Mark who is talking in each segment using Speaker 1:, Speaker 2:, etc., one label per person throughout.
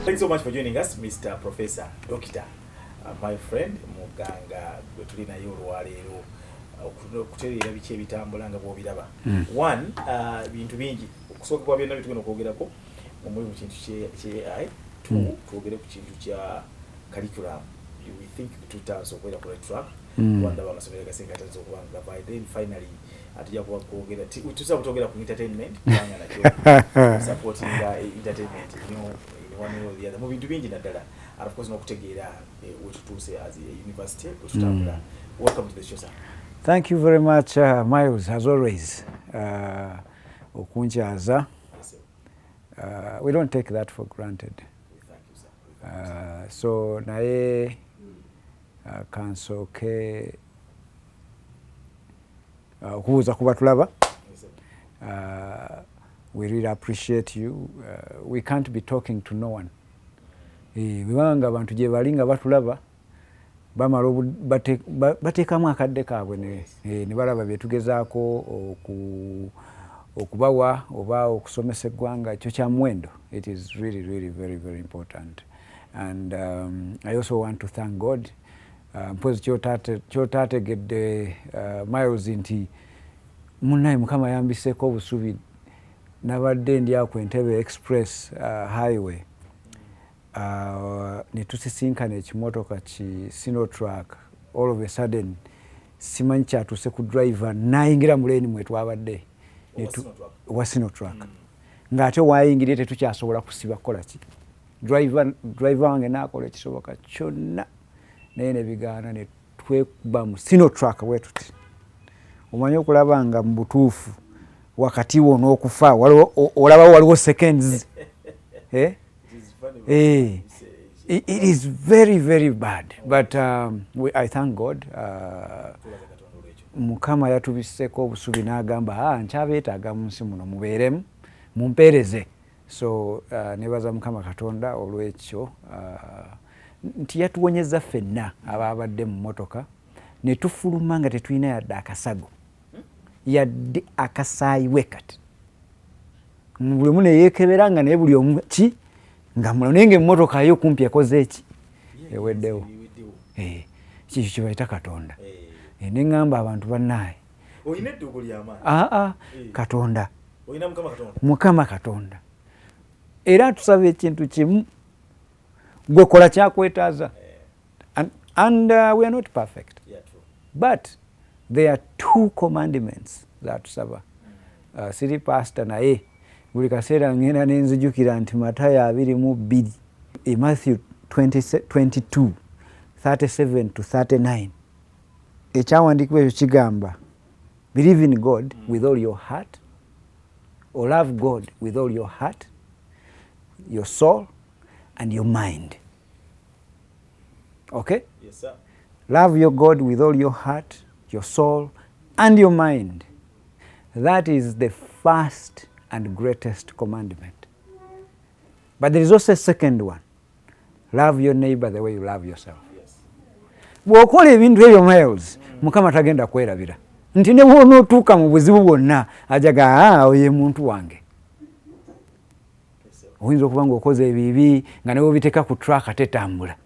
Speaker 1: Thanks so much for joining us, Mr. Professor Doctor, my friend Muganga gwe tuli naye olwaleero okutereera biki ebitambula nga bw'obiraba. One, bintu bingi okusookebwa byonna bitugenda okwogerako omuli mu kintu kye AI. Two, twogere ku kintu kya curriculum. We think tutandise okwera ku right track. Wandaba amasomero gasengatanze okubanga by then finally atujja kuba kwogera tusa kutwogera ku entertainment kubanga nakyo supporting entertainment one way or the other mu bintu bingi naddala and of course n'okutegeera wetutuuse as a university wetutambula. Welcome to the show, sir.
Speaker 2: Thank you very much, Miles, as always. Okunchaza. We don't take that for granted.
Speaker 1: Thank you, sir.
Speaker 2: So naye kansoke okubuuza ku batulaba. We really appreciate you. We can't be talking to no one. Bwanga abantu gye bali nga batulaba bamala bateekamu akadde kaabwe ne balaba bye tugezaako okubawa oba okusomesa eggwanga ekyo kya muwendo. It is really, really very, very important. And I also want to thank God. Mpozi kyotaategedde Miles nti munnaye Mukama yambiseeko obusubi nabadde ndi ako Entebbe Express highway ne tusisinkana ekimotoka ki Sinotruck. All of a sudden simanyi kyatuuse ku driver nayingira mu leeni mwe twabadde wa Sinotruck ng'ate wayingirye tetukyasobola kusiba kukola ki driver wange n'akola ekisoboka kyonna naye ne bigaana ne twekuba mu Sinotruck bwe tuti omanyi okulaba nga mu butuufu wakati wo n'okufa olabawo waliwo seconds. It is very, very bad, but I thank God. Mukama yatubiseeko obusubi n'agamba nkyabeetaaga mu nsi muno mubeeremu mumpeereze. So nebaza Mukama Katonda olw'ekyo nti yatuwonyeza ffenna abaabadde mu motoka ne tufuluma nga tetulina yadde akasago yadde akasaayiwe kati buli omu ne yeekebera nga naye buli omu ki nga muno naye ng'emmotoka yo kumpi ekoze eki eweddewo. Kikyo kye bayita Katonda. Ne ŋŋamba abantu bannaaye
Speaker 1: olina edduugo ly'amaanyi.
Speaker 2: Katonda
Speaker 1: olina
Speaker 2: Mukama Katonda era tusaba ekintu kimu gwe kola kyakwetaaza. And we are not perfect.
Speaker 1: Yeah, true.
Speaker 2: But there are two commandments that tusaba. Siri pastor naye buli kaseera ngenda nenzijukira nti Matayo 22 Matthew 22:37 to 39 ekyawandiikibwa ekyo kigamba believe in God with all your heart or love God with all your heart, your soul and your mind. Okay?
Speaker 1: Yes, sir.
Speaker 2: Love your God with all your heart, your soul and your mind. That is the first and greatest commandment. But there is also a second one. Love your neighbor the way you love yourself.
Speaker 1: Yes.
Speaker 2: Bw'okola ebintu ebyo Miles, Mukama tagenda kwerabira. Nti ne bw'onootuuka mu buzibu bwonna ajaga oye muntu wange. Oyinza okuba ng'okoze ebibi nga ne bw'obiteeka ku track tetambula.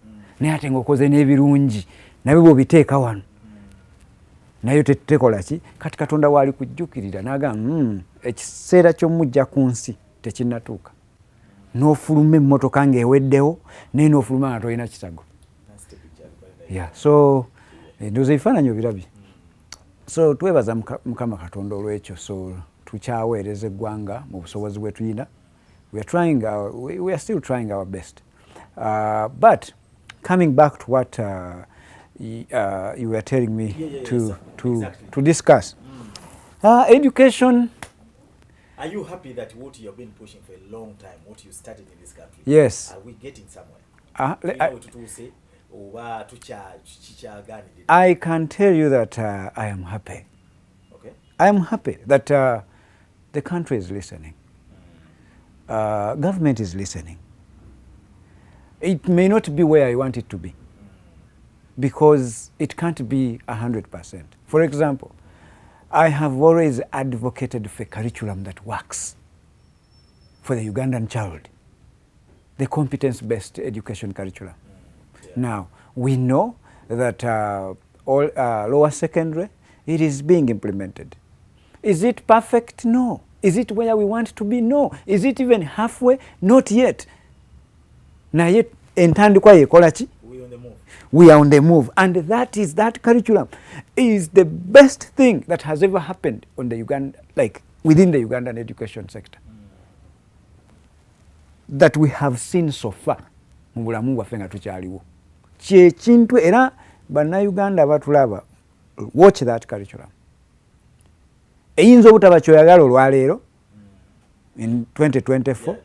Speaker 2: Naye ate ng'okoze n'ebirungi nabyo bw'obiteeka wano nayo tekola ki kati Katonda waali kujjukirira n'agamba ekiseera ky'omujja ku nsi tekinnatuuka n'ofuluma emmotoka ng'eweddewo naye n'ofuluma nga tolina kisago. So ndowooza ebifaananyi obirabye. So twebaza Mukama Katonda olw'ekyo. So tukyaweereza eggwanga mu busobozi bwe tulina. We are still trying our best. But coming back to what you were telling me to discuss. Education.
Speaker 1: Are you happy that what you have been pushing for a long time, what you started in this country,
Speaker 2: yes,
Speaker 1: are we getting somewhere?
Speaker 2: I can tell you that I am happy.
Speaker 1: Okay.
Speaker 2: I am happy that the country is listening. Government is listening. It may not be where I want it to be because it can't be 100%. For example, I have always advocated for a curriculum that works for the Ugandan child. the competence-based education curriculum. Now, we know that all lower secondary, it is being implemented. Is it perfect? No. Is it where we want to be? No. Is it even halfway? Not yet. Naye entandikwa yekola ki? We are on the move. And that curriculum is the best thing that has ever happened on the Uganda, like within the Ugandan education sector. That we have seen so far. Mu bulamu bwaffe nga tukyaliwo. Kyekintu era bannayuganda batulaba, watch that curriculum. Eyinza obutaba kyoyagala olwaleero in 2024,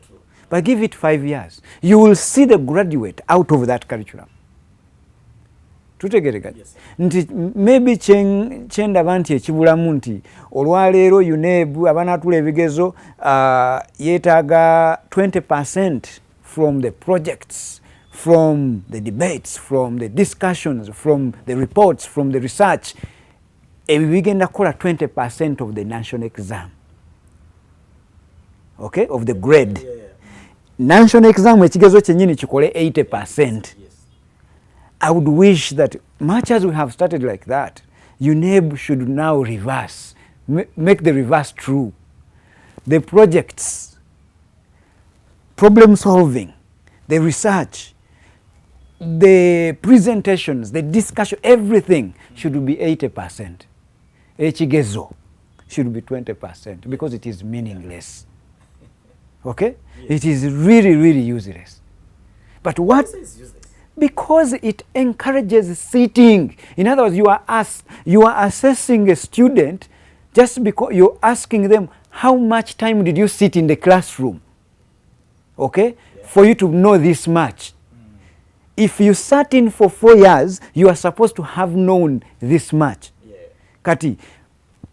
Speaker 2: but give it 5 years. You will see the graduate out of that curriculum. Tutegereganye. Yes, nti maybe kyendaba nti ekibulamu nti olwaleero UNEB abanatula ebigezo yeetaaga 20% from the projects, from the debates, from the discussions, from the reports, from the research. Ebyo bigenda kukola 20% of the national exam. Okay? Of the grade. National exam ekigezo kyennyini kikole 80%. I would wish that much as we have started like that, UNEB should now reverse, make the reverse true. The projects, problem solving, the research, the presentations, the discussion, everything should be 80%. Ekigezo should be 20% because it is meaningless. Okay? Yes. It is really, really useless. But what? Because it encourages sitting. In other words, you are assessing a student just because you're asking them how much time did you sit in the classroom. Okay? Yeah. For you to know this much. If you sat in for 4 years, you are supposed to have known this much. Yeah. Kati,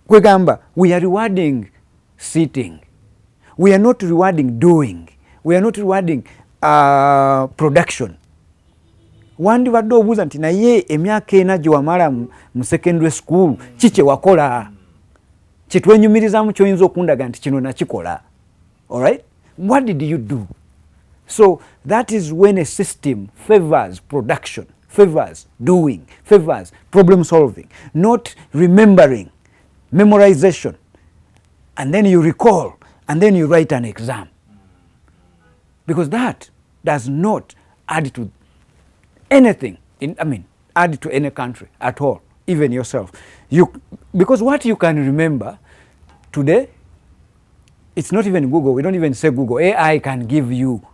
Speaker 2: kwegamba, we are rewarding sitting. We are not rewarding doing. We are not rewarding production. Wandibadde obuuza nti naye emyaka ena gye wamala mu secondary school kiki wakola? Kitwenyumirizamu kyoyinza okundaga nti kino nakikola. Alright? What did you do? So that is when a system favors production, favors doing, favors problem solving, not remembering, memorization, and then you recall, and then you write an exam. Because that does not add to anything, add to any country at all, even yourself. Because what you can remember today, it's not even Google, we don't even say Google, AI can give you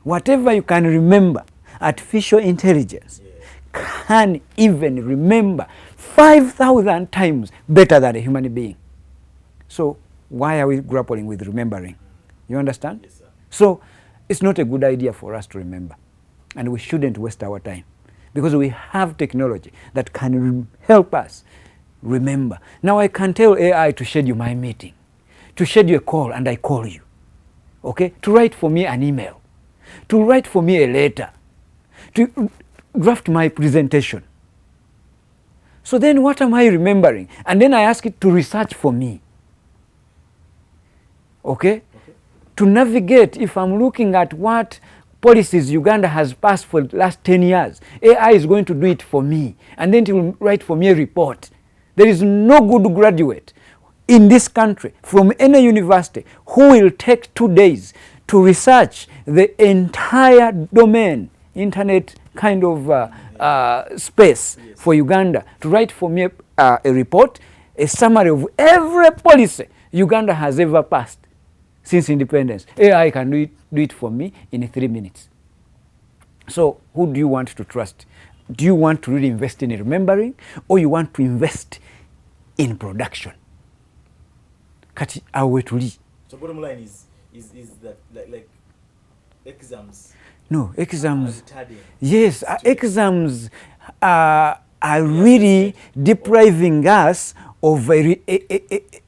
Speaker 2: whatever you can remember. Artificial intelligence can even remember 5,000 times better than a human being. So why are we grappling with remembering? You understand? Yes, sir. So it's not a good idea for us to remember. And we shouldn't waste our time. Because we have technology that can help us remember. Now I can tell AI to schedule my meeting, to schedule a call, and I call you. Okay? To write for me an email, to write for me a letter, to draft my presentation. So then what am I remembering? And then I ask it to research for me. Okay? To navigate, if I'm looking at what policies Uganda has passed for the last 10 years, AI is going to do it for me. And then it will write for me a report. There is no good graduate in this country from any university who will take 2 days to research the entire domain, internet kind of space for Uganda, to write for me a report, a summary of every policy Uganda has ever passed since independence. AI can do it for me in 3 minutes. So who do you want to trust? Do you want to really invest in remembering, or you want to invest in production? Kati awe tuli. So
Speaker 1: bottom line is that like exams?
Speaker 2: No, exams. Yes, exams are really depriving us of a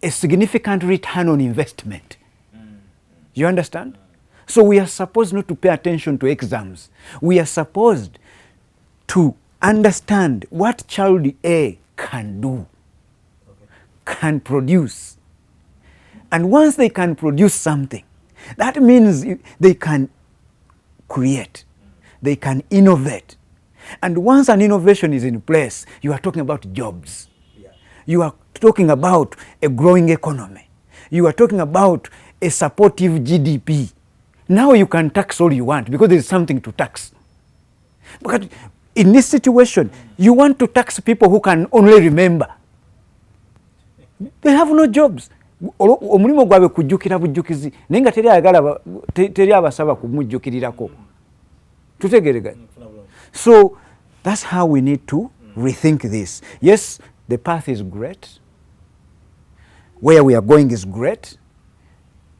Speaker 2: significant return on investment. You understand? So we are supposed not to pay attention to exams. We are supposed to understand what child A can do, can produce. And once they can produce something, that means they can create. They can innovate. And once an innovation is in place, you are talking about jobs. Yeah. You are talking about a growing economy. You are talking about a supportive GDP. Now you can tax all you want because there is something to tax. But in this situation, you want to tax people who can only remember. They have no jobs. Omulimu gwabe kujjukira bujjukizi naye nga teri abasaba kumujjukirirako. Tutegereganye. So that's how we need to rethink this. Yes, the path is great. Where we are going is great.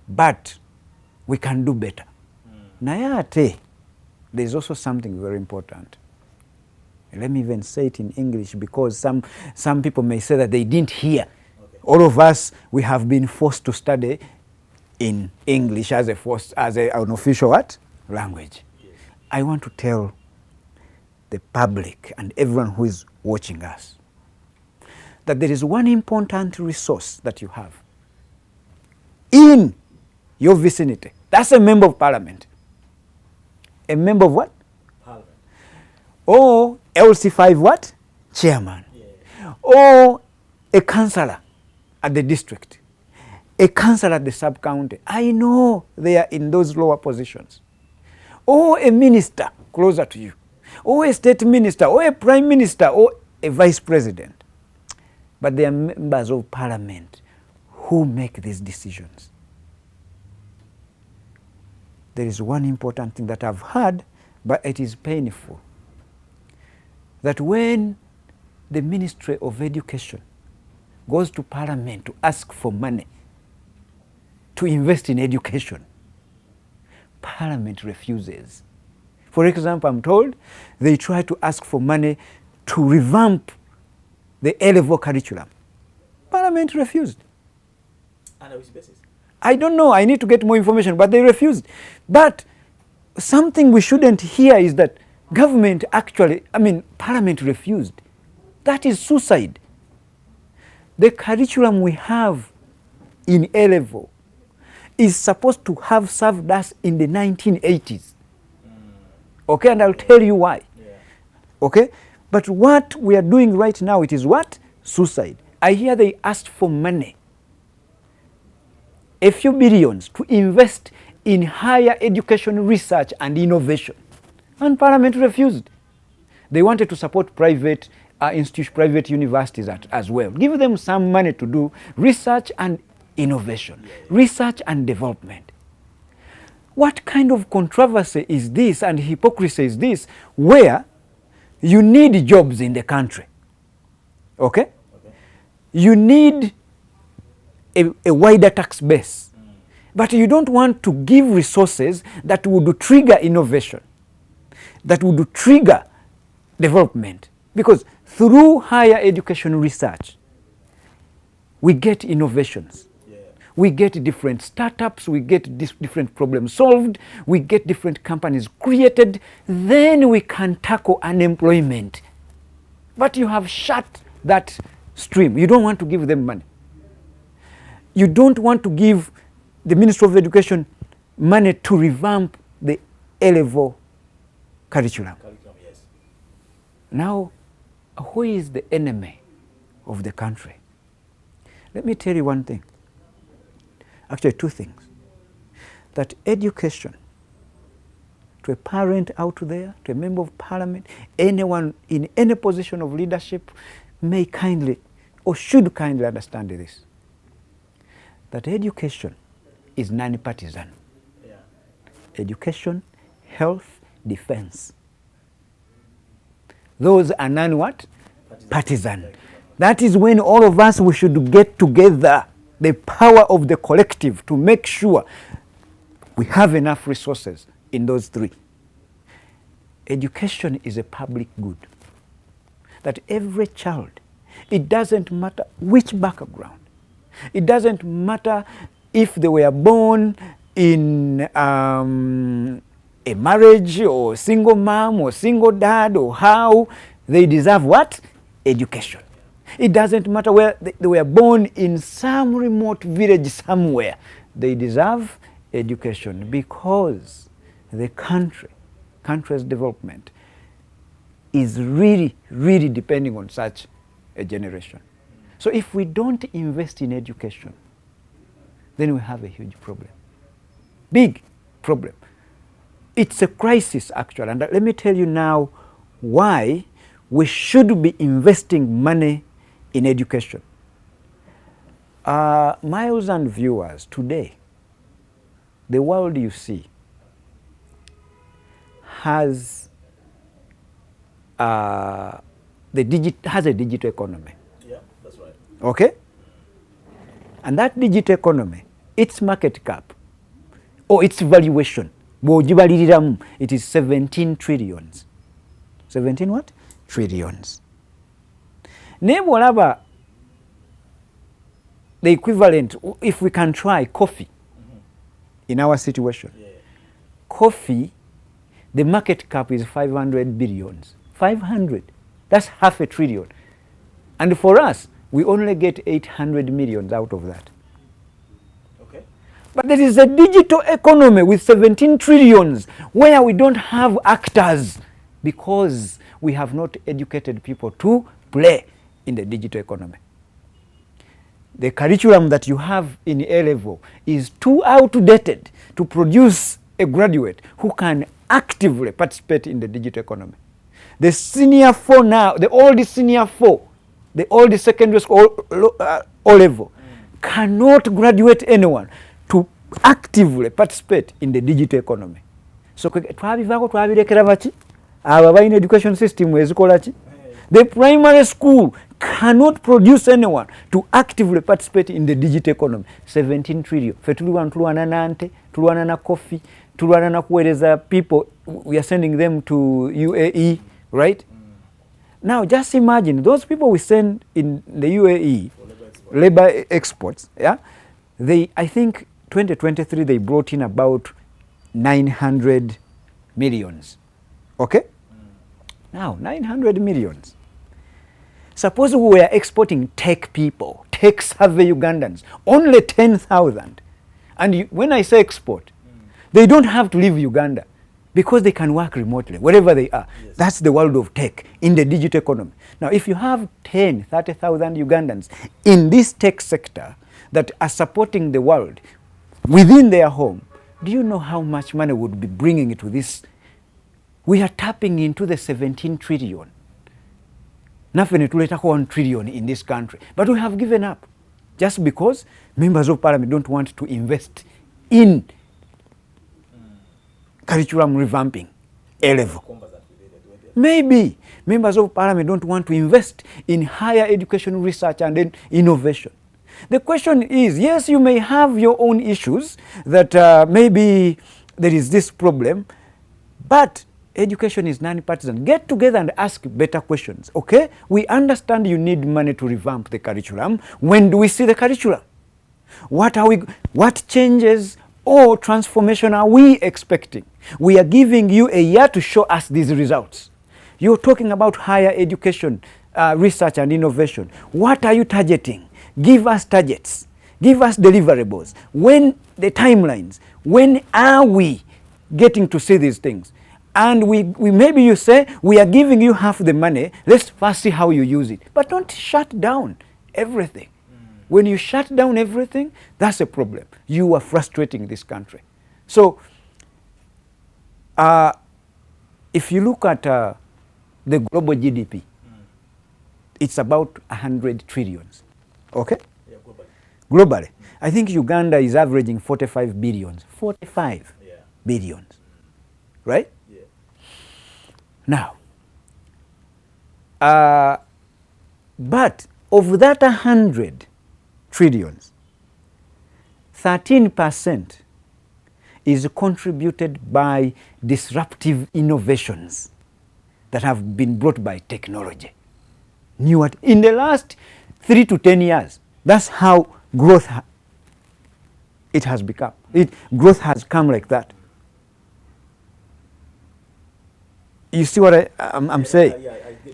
Speaker 2: But we can do better. Naye ate, there is also something very important. Let me even say it in English because some people may say that they didn't hear. Okay. All of us, we have been forced to study in English as an official what? Language. Yes. I want to tell the public and everyone who is watching us that there is one important resource that you have in your vicinity. That's a member of parliament. A member of what? Parliament. Or LC5 what? Chairman. Yeah. Or a councillor at the district. A councillor at the sub-county. I know they are in those lower positions. Or a minister closer to you. Or a state minister. Or a prime minister. Or a vice president. But they are members of parliament who make these decisions. There is one important thing that I've heard, but it is painful. That when the Ministry of Education goes to Parliament to ask for money to invest in education, Parliament refuses. For example, I'm told they try to ask for money to revamp the A-level curriculum. Parliament refused.
Speaker 1: On which basis?
Speaker 2: I don't know. I need to get more information, but they refused. But something we shouldn't hear is that government Parliament refused. That is suicide. The curriculum we have in A-level is supposed to have served us in the 1980s. Okay, and I'll tell you why. Yeah. Okay, but what we are doing right now, it is what? Suicide. I hear they asked for money, a few billions, to invest in higher education research and innovation. And Parliament refused. They wanted to support private institutions, private universities as well. Give them some money to do research and innovation, research and development. What kind of controversy is this and hypocrisy is this, where you need jobs in the country, okay? You need a wider tax base. But you don't want to give resources that would trigger innovation, that would trigger development. Because through higher education research, we get innovations. Yeah. We get different startups, we get different problems solved, we get different companies created, then we can tackle unemployment. But you have shut that stream. You don't want to give them money. You don't want to give the Ministry of Education money to revamp the A-level curriculum. Yes. Now, who is the enemy of the country? Let me tell you one thing. Actually, two things. That education, to a parent out there, to a member of parliament, anyone in any position of leadership may kindly or should kindly understand this. That education is non-partisan. Yeah. Education, health, defense. Those are non-what? Partisan. That is when all of us, we should get together, the power of the collective, to make sure we have enough resources in those three. Education is a public good. That every child, it doesn't matter which background, it doesn't matter if they were born in a marriage or single mom or single dad or how, they deserve what? Education. It doesn't matter where they were born in some remote village somewhere. They deserve education because the country country's development is really, really depending on such a generation. So if we don't invest in education, then we have a huge problem. Big problem. It's a crisis, actually. And let me tell you now why we should be investing money in education. Miles and viewers, today, the world you see has a digital economy.
Speaker 1: Yeah, that's right.
Speaker 2: Okay? And that digital economy, its market cap or its valuation, it is 17 trillions. 17 what? Trillions. Never the equivalent, if we can try coffee in our situation.
Speaker 1: Yeah.
Speaker 2: Coffee, the market cap is 500 billions. 500. That's half a trillion. And for us, we only get 800 millions out of that.
Speaker 1: Okay.
Speaker 2: But there is a digital economy with 17 trillions where we don't have actors because we have not educated people to play in the digital economy. The curriculum that you have in A level is too outdated to produce a graduate who can actively participate in the digital economy. The senior four now, the old senior four, the old secondary school O level cannot graduate anyone to actively participate in the digital economy. So twabivaako twabirekera baki abo balina education system ezikola ki. The primary school cannot produce anyone to actively participate in the digital economy. 17 trillion. Fe tulwana na nte, tulwana na coffee, tulwana na kuwereza people, we are sending them to UAE, right? Now just imagine those people we send in the UAE, labor exports, yeah? I think 2023 they brought in about 900 millions. Okay? Now 900 millions. Suppose we were exporting tech people, tech savvy Ugandans, only 10,000. And when I say export, they don't have to leave Uganda because they can work remotely, wherever they are. Yes. That's the world of tech in the digital economy. Now, if you have 10, 30,000 Ugandans in this tech sector that are supporting the world within their home, do you know how much money would be bringing into this? We are tapping into the 17 trillion. Nothing to let 1 trillion in this country. But we have given up just because members of parliament don't want to invest in curriculum revamping A level. Maybe members of parliament don't want to invest in higher education research and then innovation. The question is, yes, you may have your own issues that maybe there is this problem, but education is non-partisan. Get together and ask better questions, okay? We understand you need money to revamp the curriculum. When do we see the curriculum? What changes or transformation are we expecting? We are giving you a year to show us these results. You're talking about higher education, research and innovation. What are you targeting? Give us targets. Give us deliverables. When the timelines, when are we getting to see these things? And we maybe you say, we are giving you half the money, let's first see how you use it. But don't shut down everything. When you shut down everything, that's a problem. You are frustrating this country. So, if you look at the global GDP, it's about 100 trillions. Okay?
Speaker 1: Yeah,
Speaker 2: globally. I think Uganda is averaging 45 billions. 45 billions. Right?
Speaker 1: Yeah.
Speaker 2: Now, but of that 100 trillions, 13% is contributed by disruptive innovations that have been brought by technology. In the last 3 to 10 years, that's how growth it has become. Growth has come like that. You see what I'm saying?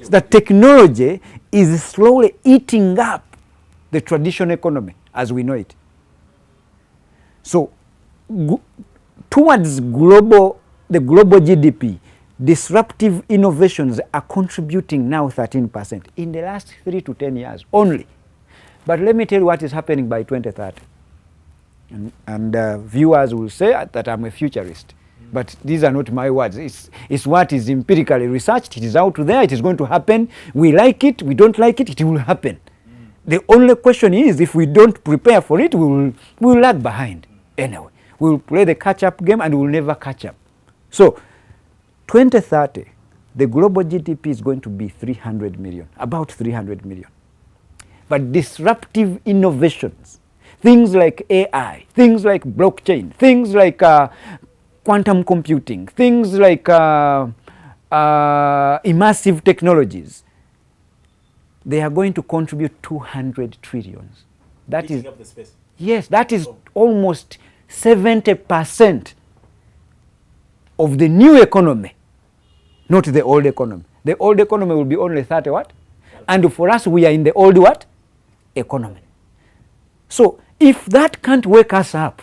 Speaker 2: The technology is slowly eating up the traditional economy as we know it. So towards the global GDP, disruptive innovations are contributing now 13% in the last 3 to 10 years only. But let me tell you what is happening by 2030. And viewers will say that I'm a futurist. But these are not my words. It's what is empirically researched. It is out there. It is going to happen. We like it. We don't like it. It will happen. The only question is, if we don't prepare for it, we will lag behind. Anyway, we will play the catch-up game and we will never catch up. So, 2030, the global GDP is going to be 300 million, about 300 million. But disruptive innovations, things like AI, things like blockchain, things like quantum computing, things like immersive technologies, they are going to contribute 200 trillions. That is,
Speaker 1: up the space.
Speaker 2: Yes, that is almost 70% of the new economy, not the old economy. The old economy will be only 30 what? And for us, we are in the old what? Economy. So if that can't wake us up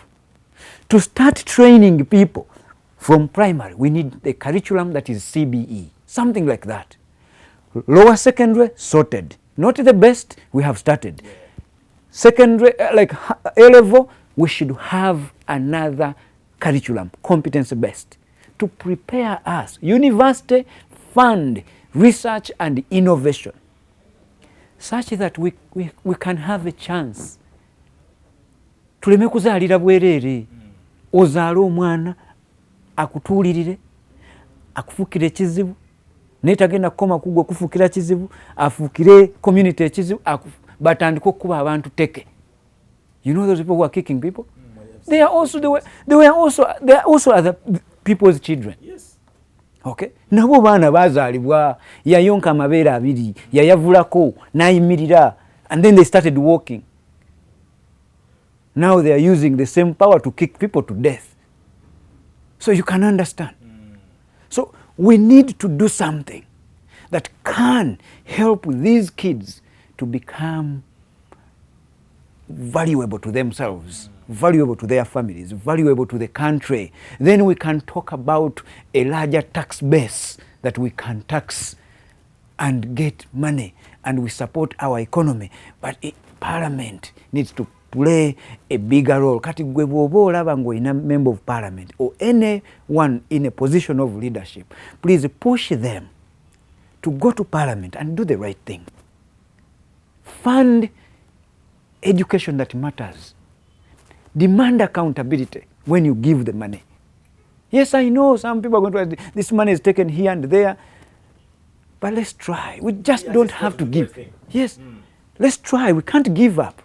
Speaker 2: to start training people from primary, we need the curriculum that is CBE, something like that. Lower secondary, sorted. Not the best, we have started. Yeah. Secondary, like A-level, we should have another curriculum, competence-based, to prepare us. University fund research and innovation, such that we can have a chance. Tuleme kuzaalira bwerere, ozaala omwana akutuulirire, akufukire ekizibu, netagenda kukoma kugwe okufukira kizibu, afukire community ekizibu, batandika okuba abantu teke. You know those people who are kicking people? They are also other people's children.
Speaker 1: Yes.
Speaker 2: Okay? Nabo baana bazaalibwa, yayonka amabeere abiri, yayavulako, nayimirira, and then they started walking. Now they are using the same power to kick people to death. So you can understand. So we need to do something that can help these kids to become valuable to themselves, valuable to their families, valuable to the country. Then we can talk about a larger tax base that we can tax and get money, and we support our economy. But Parliament needs to play a bigger role. Kati gwe bwoba olaba ng'olina member of parliament or anyone in a position of leadership, please push them to go to parliament and do the right thing. Fund education that matters. Demand accountability when you give the money. Yes, I know some people are going to ask, this money is taken here and there, but let's try. We just don't have to give. Yes, let's try. We can't give up.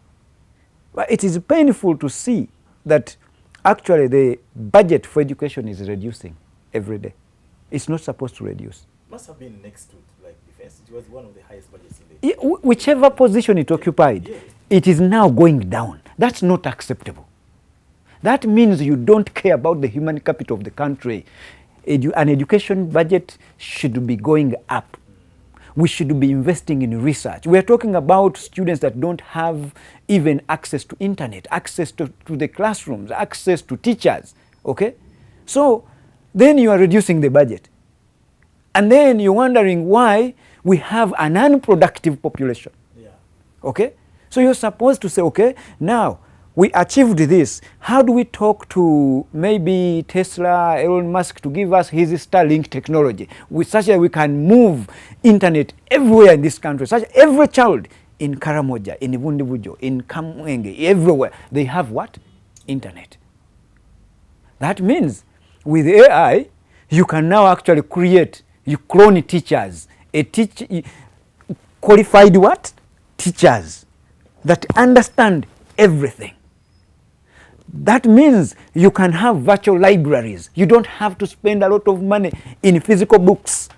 Speaker 2: But it is painful to see that actually the budget for education is reducing every day. It's not supposed to reduce.
Speaker 1: Must have been next to like defense. It was one of the highest budgets in the...
Speaker 2: Whichever position it occupied, it is now going down. That's not acceptable. That means you don't care about the human capital of the country. An education budget should be going up. We should be investing in research. We are talking about students that don't have even access to internet, access to the classrooms, access to teachers, okay? So then you are reducing the budget. And then you're wondering why we have an unproductive population, okay? So you're supposed to say, okay, now we achieved this. How do we talk to maybe Tesla, Elon Musk to give us his Starlink technology, such that we can move internet everywhere in this country, such that every child in Karamoja, in Vundivujo, in Kamwenge, everywhere, they have what? Internet. That means with AI, you can now actually create, you clone teachers, qualified what? Teachers that understand everything. That means you can have virtual libraries. You don't have to spend a lot of money in physical books.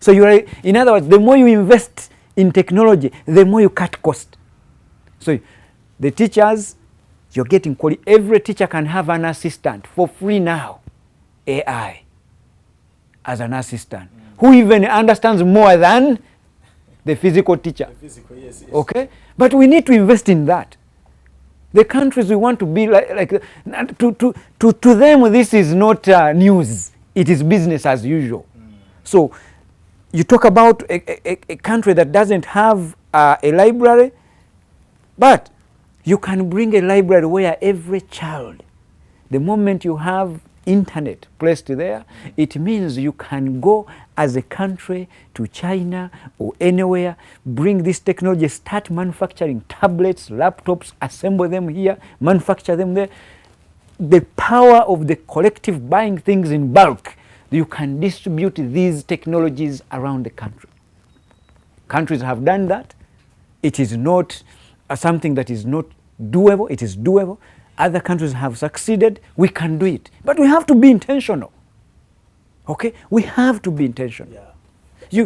Speaker 2: So in other words, the more you invest in technology, the more you cut cost. So the teachers, you're getting quality. Every teacher can have an assistant for free now, AI, as an assistant, who even understands more than the physical teacher. The physical, yes. Okay? But we need to invest in that. The countries we want to be to them, this is not news. It is business as usual. So you talk about a country that doesn't have a library, but you can bring a library where every child, the moment you have internet placed there, it means you can go as a country to China or anywhere, bring this technology, start manufacturing tablets, laptops, assemble them here, manufacture them there. The power of the collective buying things in bulk, you can distribute these technologies around the country. Countries have done that. It is not something that is not doable. It is doable. Other countries have succeeded. We can do it. But we have to be intentional. Okay? We have to be intentional.
Speaker 1: Yeah.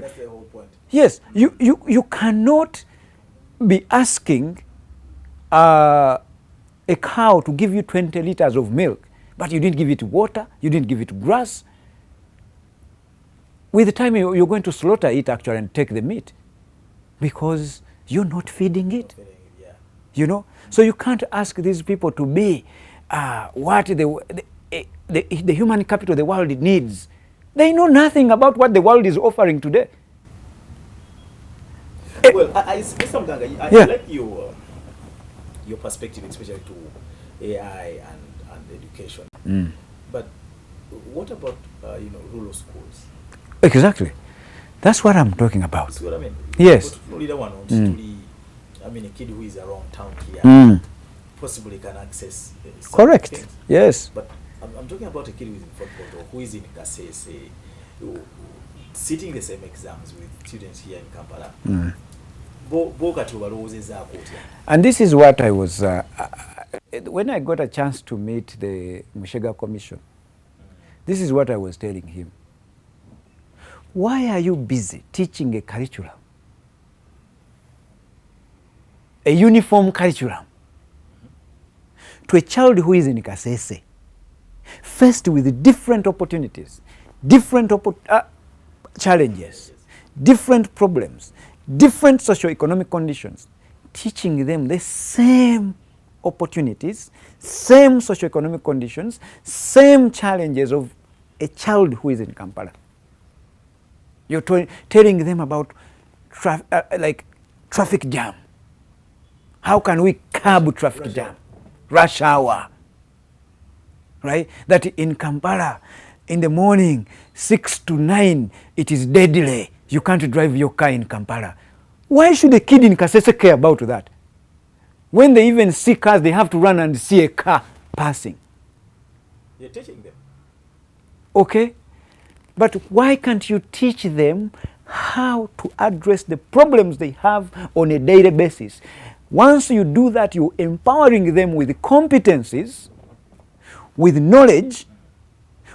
Speaker 1: That's the whole point.
Speaker 2: Yes. You cannot be asking a cow to give you 20 liters of milk, but you didn't give it water, you didn't give it grass. With the time you're going to slaughter it actually and take the meat, because you're not feeding it.
Speaker 1: Yeah.
Speaker 2: You know? So you can't ask these people to be what the human capital the world needs. They know nothing about what the world is offering today.
Speaker 1: Well, Mr. Muganga, I like your perspective, especially to AI and education. But what about rural schools?
Speaker 2: Exactly. That's what I'm talking about.
Speaker 1: See what I mean?
Speaker 2: Yes.
Speaker 1: I mean, a kid who is around town here possibly can access
Speaker 2: correct
Speaker 1: things.
Speaker 2: Yes.
Speaker 1: But I'm talking about a kid who is in Fort Portal, who is in Kasese, sitting the same exams with students here in Kampala.
Speaker 2: And this is what I was, when I got a chance to meet the Mushega Commission, this is what I was telling him. Why are you busy teaching a curriculum? A uniform curriculum to a child who is in Kasese, faced with different opportunities, different challenges, different problems, different socio-economic conditions, teaching them the same opportunities, same socio-economic conditions, same challenges of a child who is in Kampala. You're telling them about traffic jam. How can we curb traffic jam? Rush hour. Right? That in Kampala, in the morning, 6 to 9, it is deadly. You can't drive your car in Kampala. Why should a kid in Kasese care about that? When they even see cars, they have to run and see a car passing.
Speaker 1: You're teaching them.
Speaker 2: Okay? But why can't you teach them how to address the problems they have on a daily basis? Once you do that, you're empowering them with competencies, with knowledge,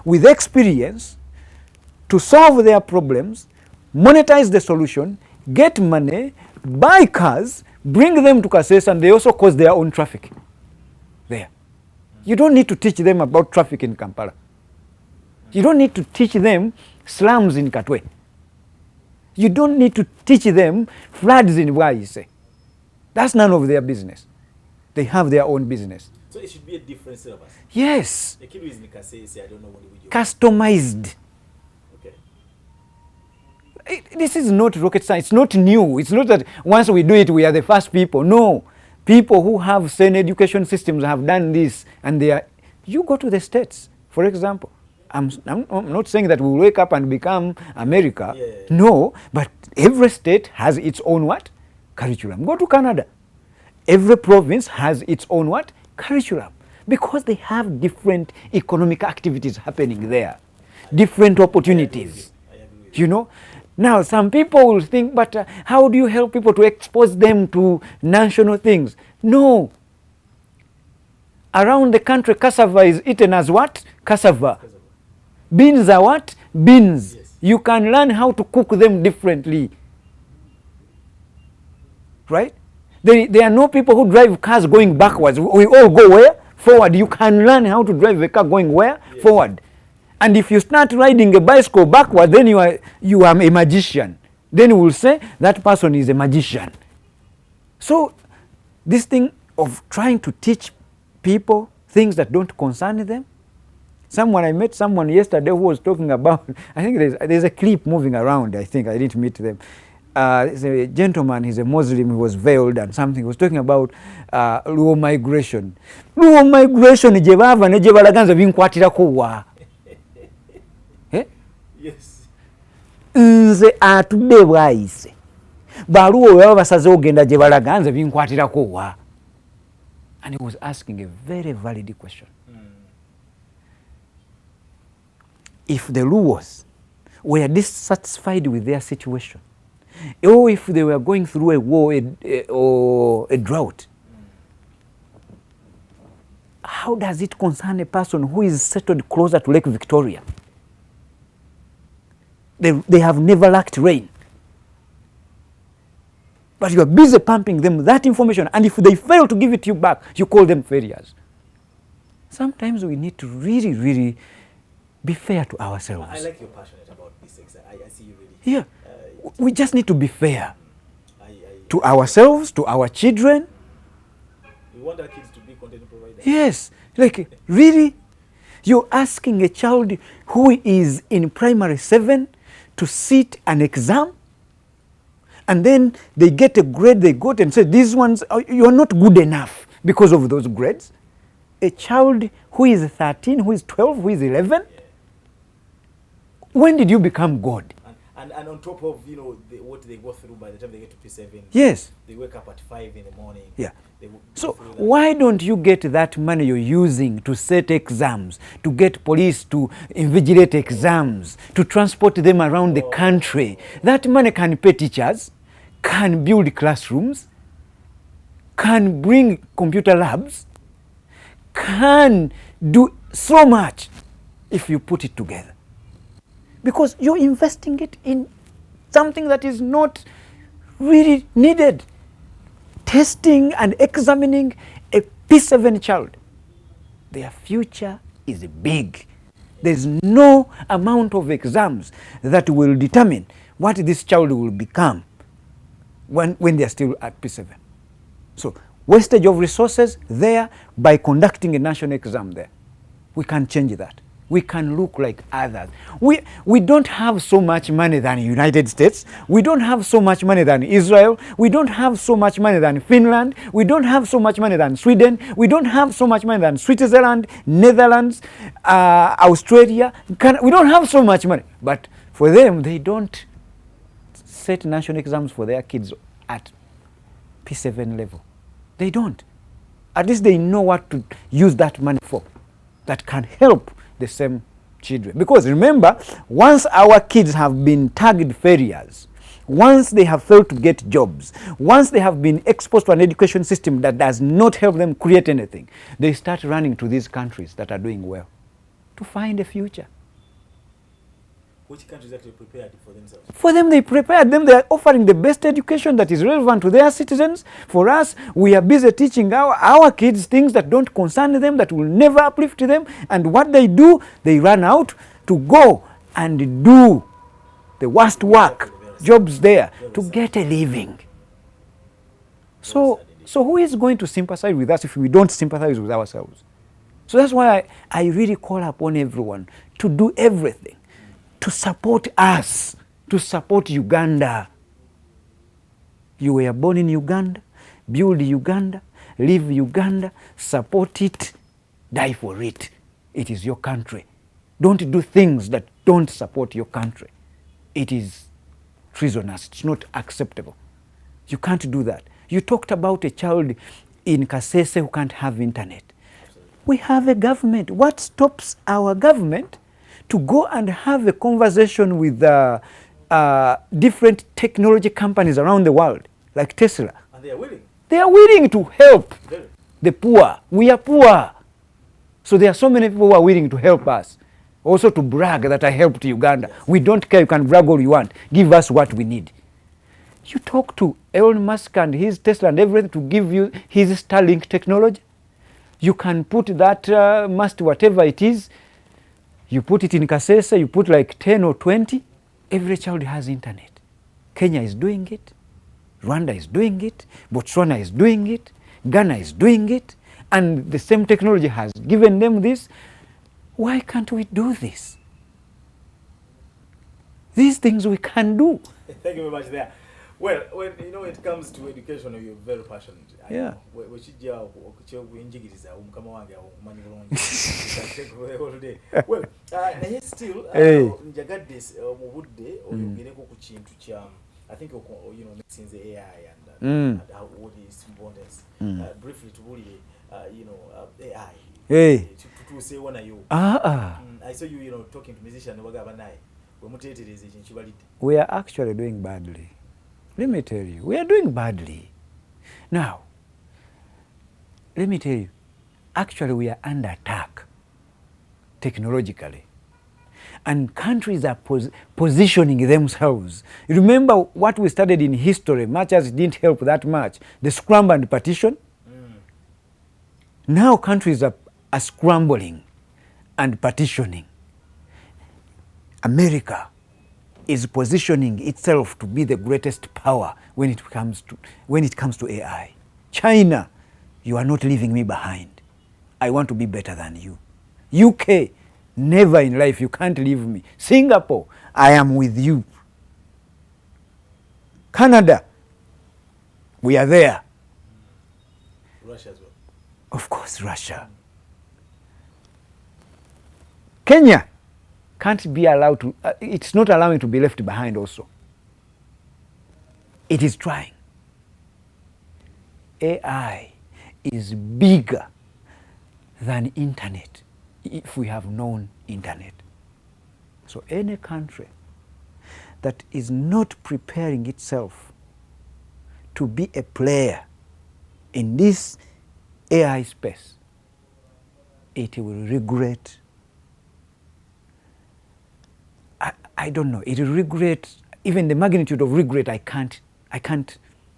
Speaker 2: with experience to solve their problems, monetize the solution, get money, buy cars, bring them to Kasese, and they also cause their own traffic there. You don't need to teach them about traffic in Kampala. You don't need to teach them slums in Katwe. You don't need to teach them floods in Waise. That's none of their business. They have their own business.
Speaker 1: So it should be a different syllabus?
Speaker 2: Yes.
Speaker 1: The kid who is in Kasese, I don't know what you
Speaker 2: customized.
Speaker 1: Okay.
Speaker 2: This is not rocket science. It's not new. It's not that once we do it, we are the first people. No. People who have sane education systems have done this, and they are. You go to the States, for example. I'm not saying that we will wake up and become America.
Speaker 1: Yeah.
Speaker 2: No, but every state has its own what? Curriculum. Go to Canada. Every province has its own what? Curriculum. Because they have different economic activities happening there. Different opportunities.
Speaker 1: I agree with
Speaker 2: You know? Now, some people will think, but how do you help people to expose them to national things? No. Around the country, cassava is eaten as what? Cassava. Beans are what? Beans.
Speaker 1: Yes.
Speaker 2: You can learn how to cook them differently. Right? There are no people who drive cars going backwards. We all go where? Forward. You can learn how to drive a car going where?
Speaker 1: Yes.
Speaker 2: Forward. And if you start riding a bicycle backward, then you are a magician. Then we will say that person is a magician. So this thing of trying to teach people things that don't concern them, I met someone yesterday who was talking about, I think there's a clip moving around, I think, I didn't meet them. It's a gentleman, he's a Muslim, he was veiled and something, he was talking about Luo migration. Luo migration, gye baava ne gye balaganza binkwatirako wa.
Speaker 1: Yes.
Speaker 2: Nze atudde bwayise. Baluwo baba basazeewo genda gye balaganza binkwatirako wa. And he was asking a very valid question. If the Luos were dissatisfied with their situation, or if they were going through a war or a drought, how does it concern a person who is settled closer to Lake Victoria? They have never lacked rain. But you are busy pumping them that information, and if they fail to give it to you back, you call them failures. Sometimes we need to really, really be fair to ourselves.
Speaker 1: I like you're passionate about this. I see you really.
Speaker 2: Yeah. We just need to be fair to ourselves, to our children.
Speaker 1: We want our kids to be content providers.
Speaker 2: Yes. Like, really? You're asking a child who is in primary 7 to sit an exam? And then they get a grade they got and say, these ones, you're not good enough because of those grades. A child who is 13, who is 12, who is 11, when did you become God?
Speaker 1: And on top of, what they go through by the time they get to P7,
Speaker 2: yes,
Speaker 1: they wake up at 5 in the morning.
Speaker 2: Yeah. So why don't you get that money you're using to set exams, to get police to invigilate exams, to transport them around the country? That money can pay teachers, can build classrooms, can bring computer labs, can do so much if you put it together. Because you're investing it in something that is not really needed. Testing and examining a P7 child, their future is big. There's no amount of exams that will determine what this child will become when they're still at P7. So wastage of resources there by conducting a national exam there. We can change that. We can look like others. We don't have so much money than the United States. We don't have so much money than Israel. We don't have so much money than Finland. We don't have so much money than Sweden. We don't have so much money than Switzerland, Netherlands, Australia. We don't have so much money. But for them, they don't set national exams for their kids at P7 level. They don't. At least they know what to use that money for. That can help the same children. Because remember, once our kids have been tagged failures, once they have failed to get jobs, once they have been exposed to an education system that does not help them create anything, they start running to these countries that are doing well to find a future.
Speaker 1: Which countries actually prepared for themselves?
Speaker 2: For them, they prepared them. They are offering the best education that is relevant to their citizens. For us, we are busy teaching our kids things that don't concern them, that will never uplift them. And what they do, they run out to go and do the worst work, jobs there, to get a living. So who is going to sympathize with us if we don't sympathize with ourselves? So that's why I really call upon everyone to do everything to support us, to support Uganda. You were born in Uganda, build Uganda, live Uganda, support it, die for it. It is your country. Don't do things that don't support your country. It is treasonous. It's not acceptable. You can't do that. You talked about a child in Kasese who can't have internet. We have a government. What stops our government to go and have a conversation with different technology companies around the world, like Tesla?
Speaker 1: And they are willing.
Speaker 2: They are willing to help the poor. We are poor. So there are so many people who are willing to help us. Also to brag that I helped Uganda. Yes. We don't care. You can brag all you want. Give us what we need. You talk to Elon Musk and his Tesla and everything to give you his Starlink technology. You can put that mast, whatever it is, you put it in Kasese, you put like 10 or 20. Every child has internet. Kenya is doing it. Rwanda is doing it. Botswana is doing it. Ghana is doing it. And the same technology has given them this. Why can't we do this? These things we can do.
Speaker 1: Thank you very much there. Well, when it comes to education, you're very passionate.
Speaker 2: Yeah.
Speaker 1: Well, still, this I think mixing the AI and how all these components. Briefly to AI.
Speaker 2: Hey.
Speaker 1: To say one of you. I saw you talking to musicians.
Speaker 2: We are actually doing badly. Let me tell you, we are doing badly. Now, let me tell you, actually we are under attack technologically. And countries are positioning themselves. Remember what we studied in history, much as it didn't help that much, the scramble and partition. Now countries are scrambling and partitioning. America is positioning itself to be the greatest power when it comes to AI. China, you are not leaving me behind. I want to be better than you. UK, never in life, you can't leave me. Singapore, I am with you. Canada, we are there.
Speaker 1: Russia as well.
Speaker 2: Of course, Russia. Kenya can't be allowed to, it's not allowing to be left behind also. It is trying. AI is bigger than internet if we have known internet. So any country that is not preparing itself to be a player in this AI space, it will regret. I don't know. It will regret, even the magnitude of regret, I can't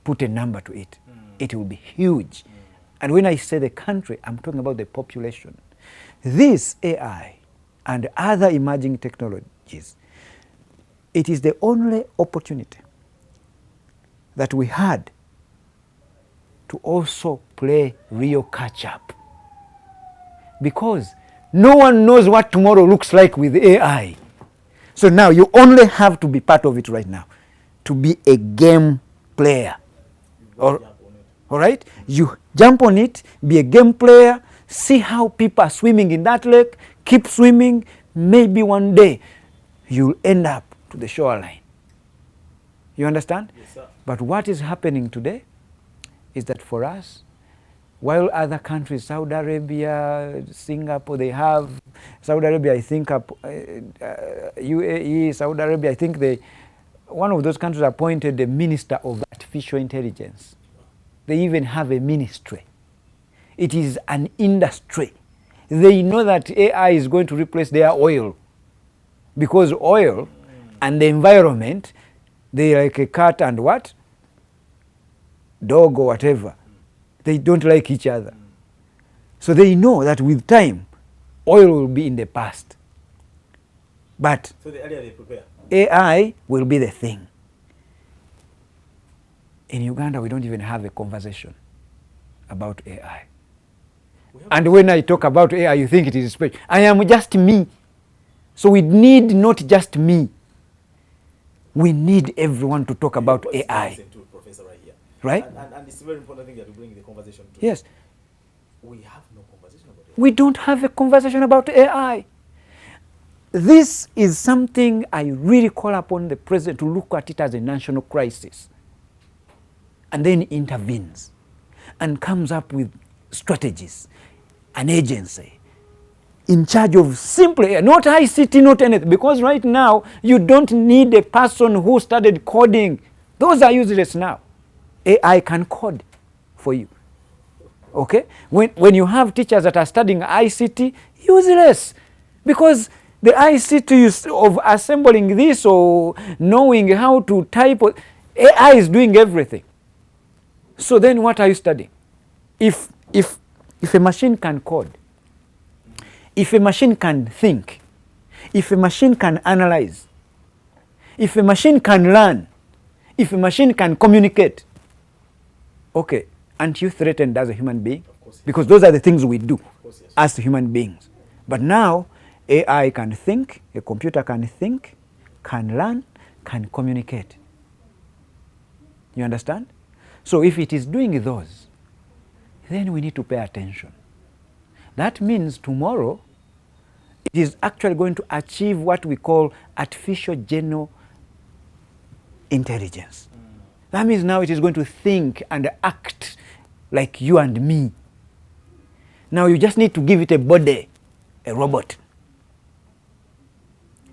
Speaker 2: put a number to it. It will be huge. And when I say the country, I'm talking about the population. This AI and other emerging technologies, it is the only opportunity that we had to also play real catch-up. Because no one knows what tomorrow looks like with AI. So now you only have to be part of it right now, to be a game player. All right? You jump on it, be a game player, see how people are swimming in that lake, keep swimming. Maybe one day you'll end up to the shoreline. You understand?
Speaker 1: Yes, sir.
Speaker 2: But what is happening today is that for us, while other countries, Saudi Arabia, Singapore, they have, Saudi Arabia, I think, UAE, Saudi Arabia, I think one of those countries appointed the Minister of Artificial Intelligence. They even have a ministry. It is an industry. They know that AI is going to replace their oil, because oil and the environment, they like a cat and what? Dog or whatever. They don't like each other. So they know that with time, oil will be in the past. But
Speaker 1: so the earlier they prepare,
Speaker 2: AI will be the thing. In Uganda, we don't even have a conversation about AI. And when I talk about AI, you think it is special. I am just me. So we need not just me. We need everyone to talk about AI. Right?
Speaker 1: And it's a very important thing that you bring the conversation to.
Speaker 2: Yes.
Speaker 1: We have no conversation about AI.
Speaker 2: We don't have a conversation about AI. This is something I really call upon the president to look at it as a national crisis. And then intervenes and comes up with strategies, an agency in charge of simply, not ICT, not anything. Because right now, you don't need a person who studied coding. Those are useless now. AI can code for you. Okay? When you have teachers that are studying ICT, useless. Because the ICT of assembling this or knowing how to type, AI is doing everything. So then what are you studying? If a machine can code, if a machine can think, if a machine can analyze, if a machine can learn, if a machine can communicate, okay, aren't you threatened as a human being?
Speaker 1: Of course, yes.
Speaker 2: Because those are the things we do
Speaker 1: Yes.
Speaker 2: as human beings. But now AI can think, a computer can think, can learn, can communicate. You understand? So if it is doing those, then we need to pay attention. That means tomorrow it is actually going to achieve what we call artificial general intelligence. That means now it is going to think and act like you and me. Now you just need to give it a body, a robot.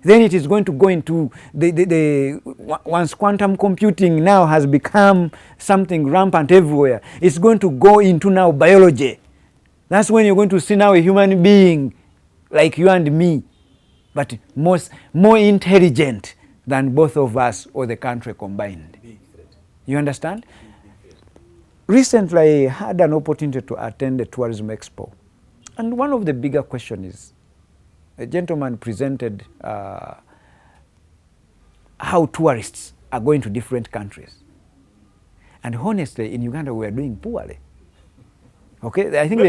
Speaker 2: Then it is going to go into once quantum computing now has become something rampant everywhere, it's going to go into now biology. That's when you're going to see now a human being like you and me, but more intelligent than both of us or the country combined. You understand? Recently I had an opportunity to attend a tourism expo, and one of the bigger questions is, a gentleman presented how tourists are going to different countries. And honestly, in Uganda we are doing poorly. Okay, I think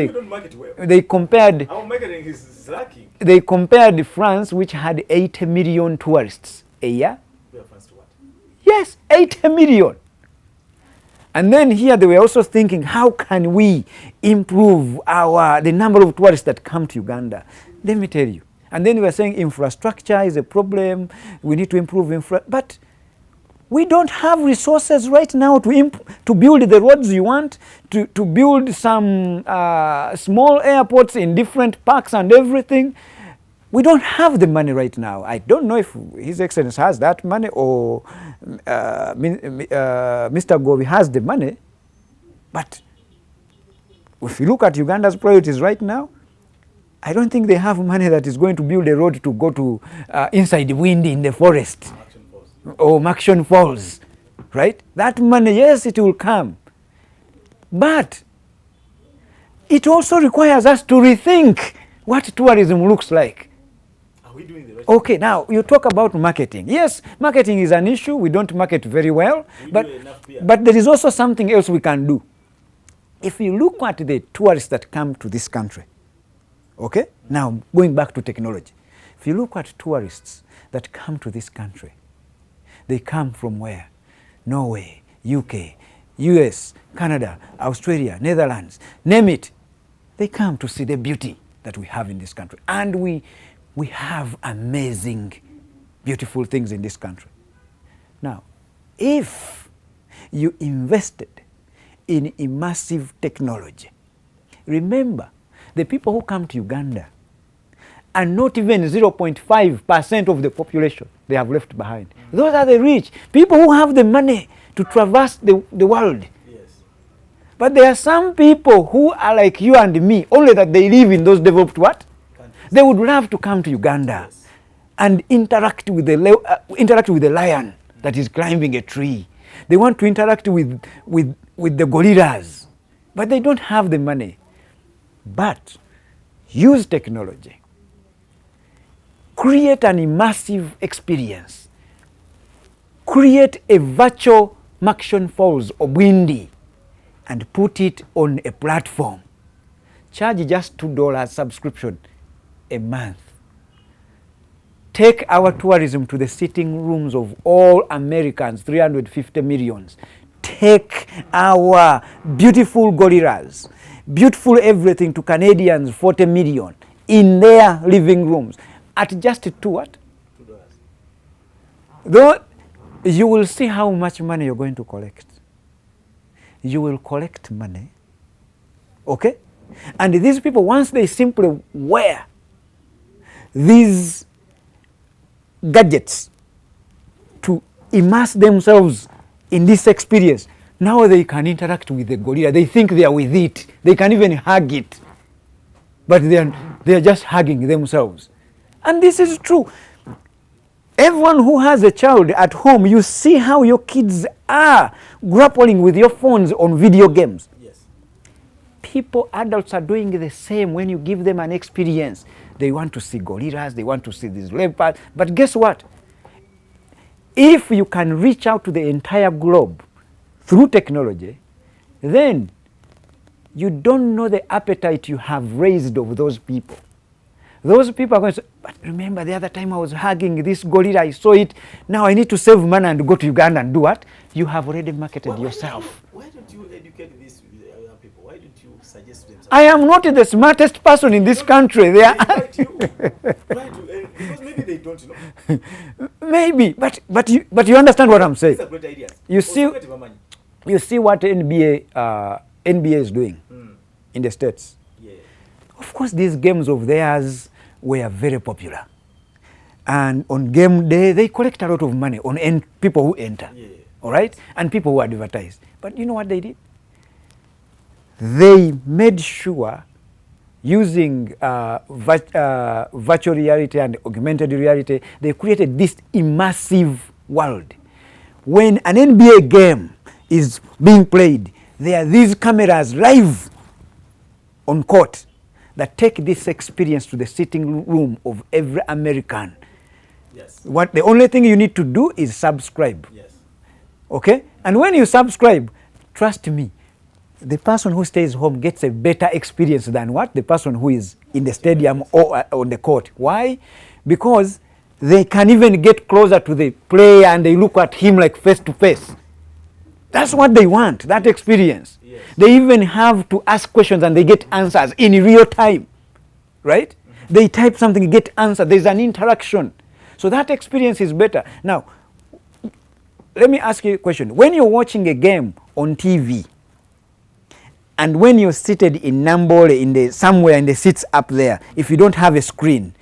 Speaker 2: they compared.
Speaker 1: Our marketing is lacking.
Speaker 2: They compared France, which had 80 million tourists a year.
Speaker 1: France to what?
Speaker 2: Yes, 80 million. And then here they were also thinking, how can we improve the number of tourists that come to Uganda? Let me tell you. And then we were saying infrastructure is a problem. We need to improve but we don't have resources right now to build the roads you want, to build some small airports in different parks and everything. We don't have the money right now. I don't know if His Excellency has that money or Mr. Gobi has the money. But if you look at Uganda's priorities right now, I don't think they have money that is going to build a road to go to inside Windi in the forest or Maction Falls, right? That money, yes, it will come. But it also requires us to rethink what tourism looks like.
Speaker 1: Are we doing the right
Speaker 2: Okay, now you talk about marketing. Yes, marketing is an issue. We don't market very well. But there is also something else we can do. If you look at the tourists that come to this country, okay, now going back to technology. If you look at tourists that come to this country, they come from where? Norway, UK, US, Canada, Australia, Netherlands, name it. They come to see the beauty that we have in this country. And we have amazing, beautiful things in this country. Now, if you invested in immersive technology, remember, the people who come to Uganda are not even 0.5% of the population they have left behind. Those are the rich, people who have the money to traverse the world.
Speaker 1: Yes.
Speaker 2: But there are some people who are like you and me, only that they live in those developed what? Countries. They would love to come to Uganda, yes, and interact with the lion that is climbing a tree. They want to interact with the gorillas, but they don't have the money. But use technology. Create an immersive experience. Create a virtual Maction Falls or Windi and put it on a platform. Charge just $2 subscription a month. Take our tourism to the sitting rooms of all Americans, 350 million. Take our beautiful gorillas, beautiful everything to Canadians, 40 million, in their living rooms at just $2. Though you will see how much money you're going to collect. You will collect money, okay? And these people, once they simply wear these gadgets to immerse themselves in this experience, now they can interact with the gorilla. They think they are with it. They can even hug it. But they are just hugging themselves. And this is true. Everyone who has a child at home, you see how your kids are grappling with your phones on video games.
Speaker 1: Yes.
Speaker 2: People, adults are doing the same when you give them an experience. They want to see gorillas, they want to see these leopards. But guess what? If you can reach out to the entire globe through technology, then you don't know the appetite you have raised of those people. those people are going to say, but remember the other time I was hugging this gorilla, I saw it, now I need to save money and go to Uganda and do what? You have already marketed yourself.
Speaker 1: Why don't you educate these people? Why don't you suggest them?
Speaker 2: I am not the smartest person in this country. They are
Speaker 1: because maybe they don't know.
Speaker 2: Maybe, but you understand what I'm saying.
Speaker 1: These are great ideas.
Speaker 2: You see what NBA is doing in the States.
Speaker 1: Yeah.
Speaker 2: Of course, these games of theirs were very popular, and on game day they collect a lot of money on people who enter.
Speaker 1: Yeah.
Speaker 2: All right, and people who advertise. But you know what they did? They made sure, using virtual reality and augmented reality, they created this immersive world. When an NBA game is being played, there are these cameras live on court that take this experience to the sitting room of every American.
Speaker 1: Yes.
Speaker 2: The only thing you need to do is subscribe.
Speaker 1: Yes.
Speaker 2: Okay? And when you subscribe, trust me, the person who stays home gets a better experience than what? The person who is in the stadium or on the court. Why? Because they can even get closer to the player and they look at him like face to face. That's what they want, that experience.
Speaker 1: Yes.
Speaker 2: They even have to ask questions and they get answers in real time. Right? Mm-hmm. They type something, get answer. There's an interaction. So that experience is better. Now, let me ask you a question. When you're watching a game on TV, and when you're seated in Nambole, somewhere in the seats up there, if you don't have a screen,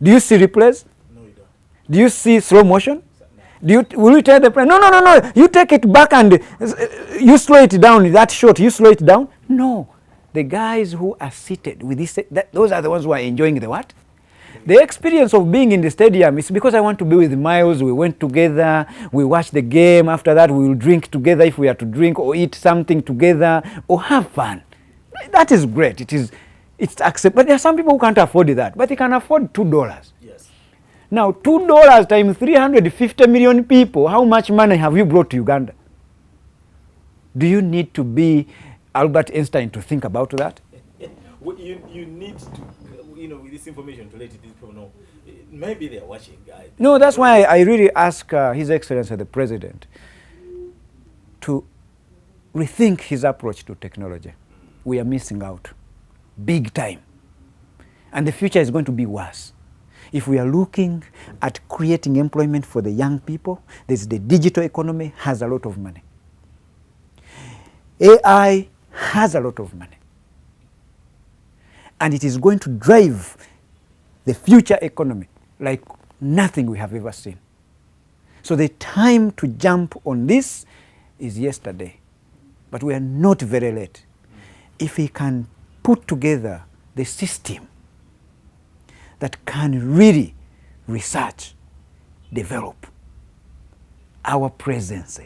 Speaker 2: do you see replays?
Speaker 1: No, you don't.
Speaker 2: Do you see slow motion? No. Will you tell the player, no, you take it back and you slow it down, that shot, you slow it down? No. The guys who are seated with this, those are the ones who are enjoying the what? The experience of being in the stadium is because I want to be with Miles. We went together, we watched the game. After that, we will drink together if we are to drink, or eat something together, or have fun. That is great. It's acceptable. But there are some people who can't afford that, but they can afford $2.
Speaker 1: Yes.
Speaker 2: Now, $2 times 350 million people, how much money have you brought to Uganda? Do you need to be Albert Einstein to think about that?
Speaker 1: Well, you need to, with this information to let these people know. Maybe they're watching, guys.
Speaker 2: No, that's why I really ask His Excellency the President to rethink his approach to technology. We are missing out big time. And the future is going to be worse. If we are looking at creating employment for the young people, there's the digital economy has a lot of money. AI has a lot of money. And it is going to drive the future economy like nothing we have ever seen. So the time to jump on this is yesterday. But we are not very late. If we can put together the system that can really research, develop our presence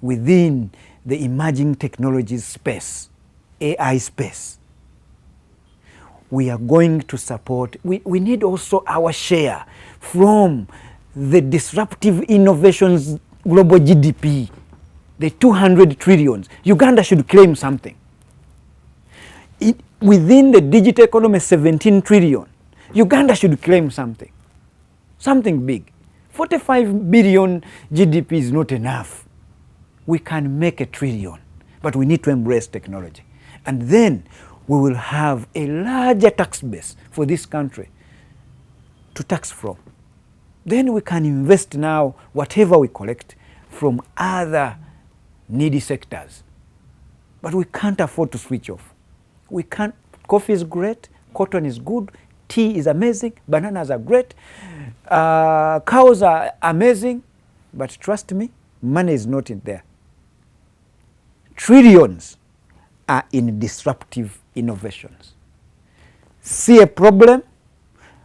Speaker 2: within the emerging technologies space, AI space, we are going to support. We need also our share from the disruptive innovations global GDP, the 200 trillions. Uganda should claim something. Within the digital economy, 17 trillion. Uganda should claim something. Something big. 45 billion GDP is not enough. We can make $1 trillion, but we need to embrace technology. And then we will have a larger tax base for this country to tax from. Then we can invest now whatever we collect from other needy sectors. But we can't afford to switch off. We can't. Coffee is great, cotton is good, tea is amazing, bananas are great, cows are amazing, but trust me, money is not in there. Trillions are in disruptive innovations. See a problem,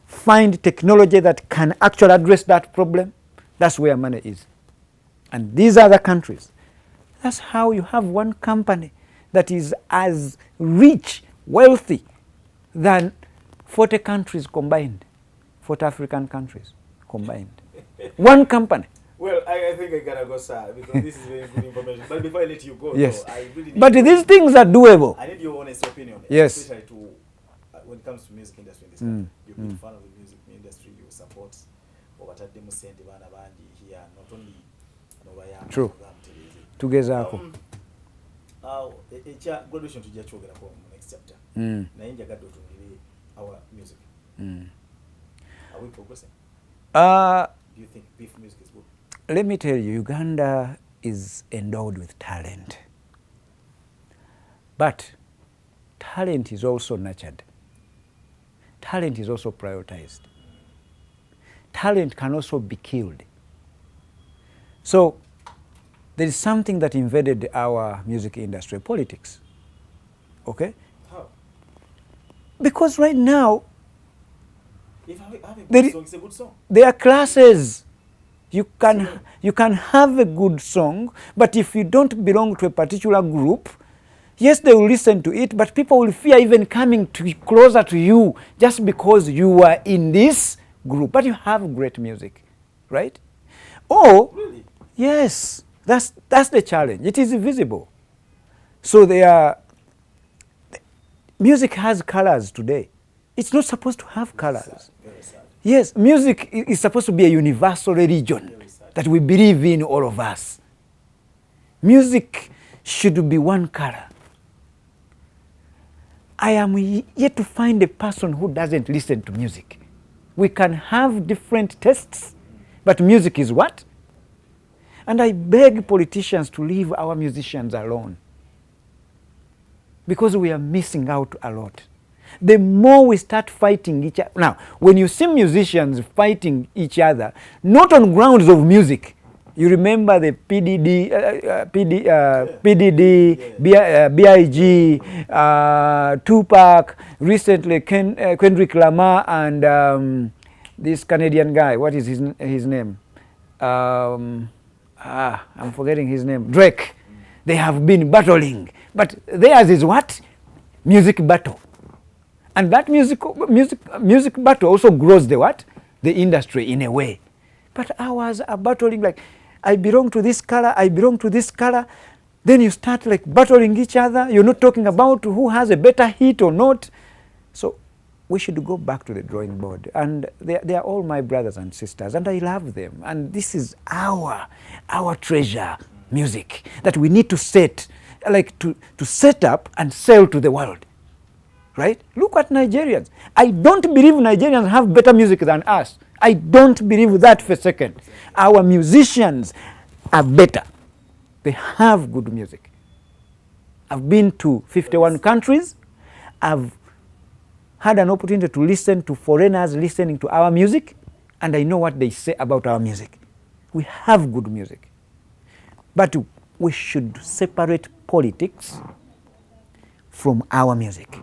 Speaker 2: find technology that can actually address that problem. That's where money is. And these other countries, that's how you have one company that is as rich, wealthy than 40 countries combined, 40 African countries combined. One company.
Speaker 1: Well, I think I gotta go, sir, because this is very good information. But before I let you go,
Speaker 2: yes.
Speaker 1: though, I really need
Speaker 2: but these things are doable.
Speaker 1: I need your honest opinion.
Speaker 2: Yes.
Speaker 1: Especially to when it comes to music industry in this country, you've been fan of the music industry, you support obatadde sente baana bangi here, not only nobayamba.
Speaker 2: True. Tugezaako.
Speaker 1: Ekya graduation tujja kyogerako mu next chapter. Naye njagadde otunuulire our music. Are we progressing? Do you think beef music is good?
Speaker 2: Let me tell you, Uganda is endowed with talent. But talent is also nurtured. Talent is also prioritized. Talent can also be killed. So there is something that invaded our music industry, politics. Okay?
Speaker 1: How?
Speaker 2: Because right now,
Speaker 1: if I have a good song, it's a good song.
Speaker 2: there are classes. You can have a good song, but if you don't belong to a particular group, yes, they will listen to it, but people will fear even coming closer to you just because you are in this group. But you have great music, right? Or,
Speaker 1: Really?
Speaker 2: yes, that's the challenge. It is visible. So music has colors today. It's not supposed to have colors.
Speaker 1: Sad, very sad.
Speaker 2: Yes, music is supposed to be a universal religion that we believe in, all of us. Music should be one color. I am yet to find a person who doesn't listen to music. We can have different tastes, but music is what? And I beg politicians to leave our musicians alone, because we are missing out a lot. The more we start fighting each other. Now, when you see musicians fighting each other, not on grounds of music, you remember the B.I.G., Tupac, recently Kendrick Lamar, and this Canadian guy, what is his name? I'm forgetting his name. Drake. They have been battling. But theirs is what? Music battle. And that music battle also grows the what? The industry in a way. But ours are battling like, I belong to this color, I belong to this color. Then you start like battling each other. You're not talking about who has a better hit or not. So we should go back to the drawing board. And they are all my brothers and sisters, and I love them. And this is our treasure, music, that we need to set up and sell to the world. Right? Look at Nigerians. I don't believe Nigerians have better music than us. I don't believe that for a second. Our musicians are better. They have good music. I've been to 51 countries. I've had an opportunity to listen to foreigners listening to our music, and I know what they say about our music. We have good music. But we should separate politics from our music.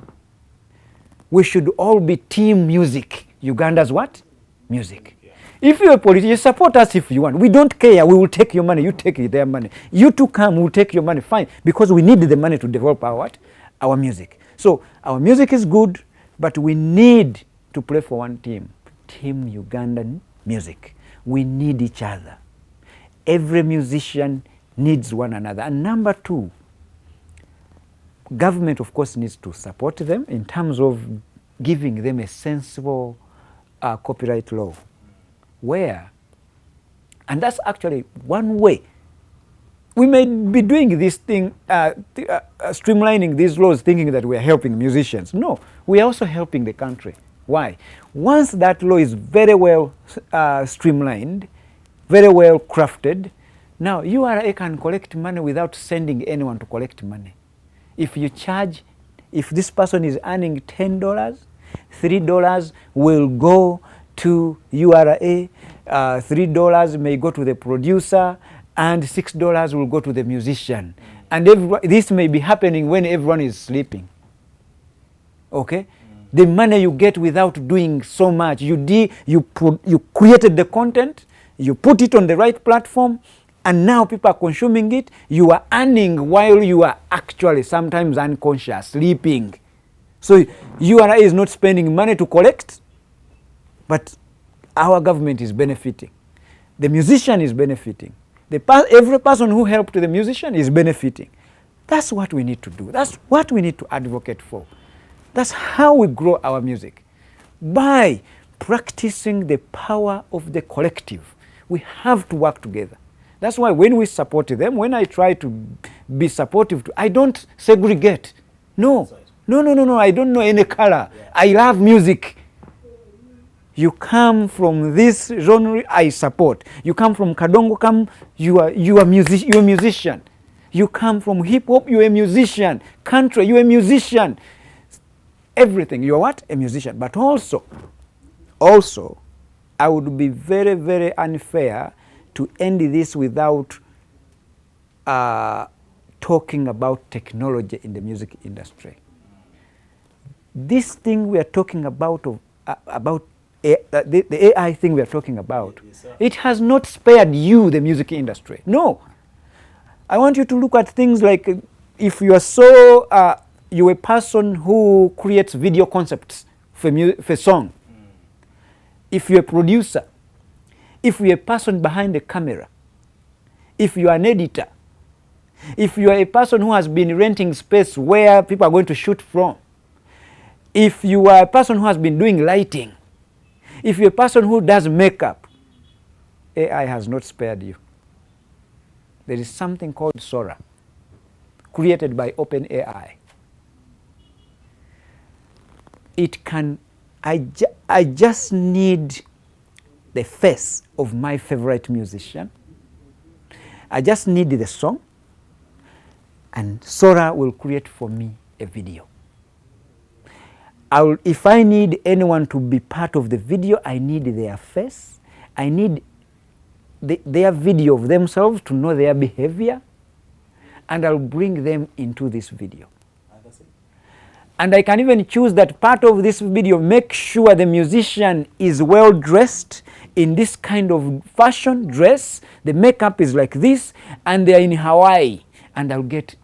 Speaker 2: We should all be team music. Uganda's what? Music. Yeah. If you're a politician, support us if you want. We don't care. We will take your money. You take their money. You two come, we'll take your money. Fine. Because we need the money to develop our what? Our music. So our music is good, but we need to play for one team. Team Ugandan music. We need each other. Every musician needs one another. And number two, government, of course, needs to support them in terms of giving them a sensible copyright law. Where, and that's actually one way. We may be doing this thing, streamlining these laws, thinking that we are helping musicians. No, we are also helping the country. Why? Once that law is very well streamlined, very well crafted, now URA can collect money without sending anyone to collect money. If you charge, if this person is earning $10, $3 will go to URA, $3 may go to the producer, and $6 will go to the musician. And this may be happening when everyone is sleeping. Okay? The money you get without doing so much, you created the content, you put it on the right platform, and now people are consuming it. You are earning while you are actually sometimes unconscious, sleeping. So URA is not spending money to collect, but our government is benefiting. The musician is benefiting. Every person who helped the musician is benefiting. That's what we need to do. That's what we need to advocate for. That's how we grow our music, by practicing the power of the collective. We have to work together. That's why when we support them, when I try to be supportive, I don't segregate. No, no, I don't know any color.
Speaker 1: Yeah.
Speaker 2: I love music. You come from this genre, I support. You come from Kadongo, you are a musician. You come from hip hop, you're a musician. Country, you're a musician. Everything, you're what? A musician. But also, I would be very, very unfair to end this without talking about technology in the music industry. This thing we are talking about, the AI thing we are talking about,
Speaker 1: Yes,
Speaker 2: it has not spared you, the music industry. No. I want you to look at things like, if you are you're a person who creates video concepts for a song. If you're a producer, if you're a person behind the camera, if you are an editor, if you are a person who has been renting space where people are going to shoot from, if you are a person who has been doing lighting, if you're a person who does makeup, AI has not spared you. There is something called Sora, created by OpenAI. It can, I just need the face of my favorite musician. I just need the song, and Sora will create for me a video. If I need anyone to be part of the video, I need their face. I need their video of themselves to know their behavior, and I'll bring them into this video. And I can even choose that part of this video, make sure the musician is well dressed in this kind of fashion dress, the makeup is like this, and they're in Hawaii. And I'll get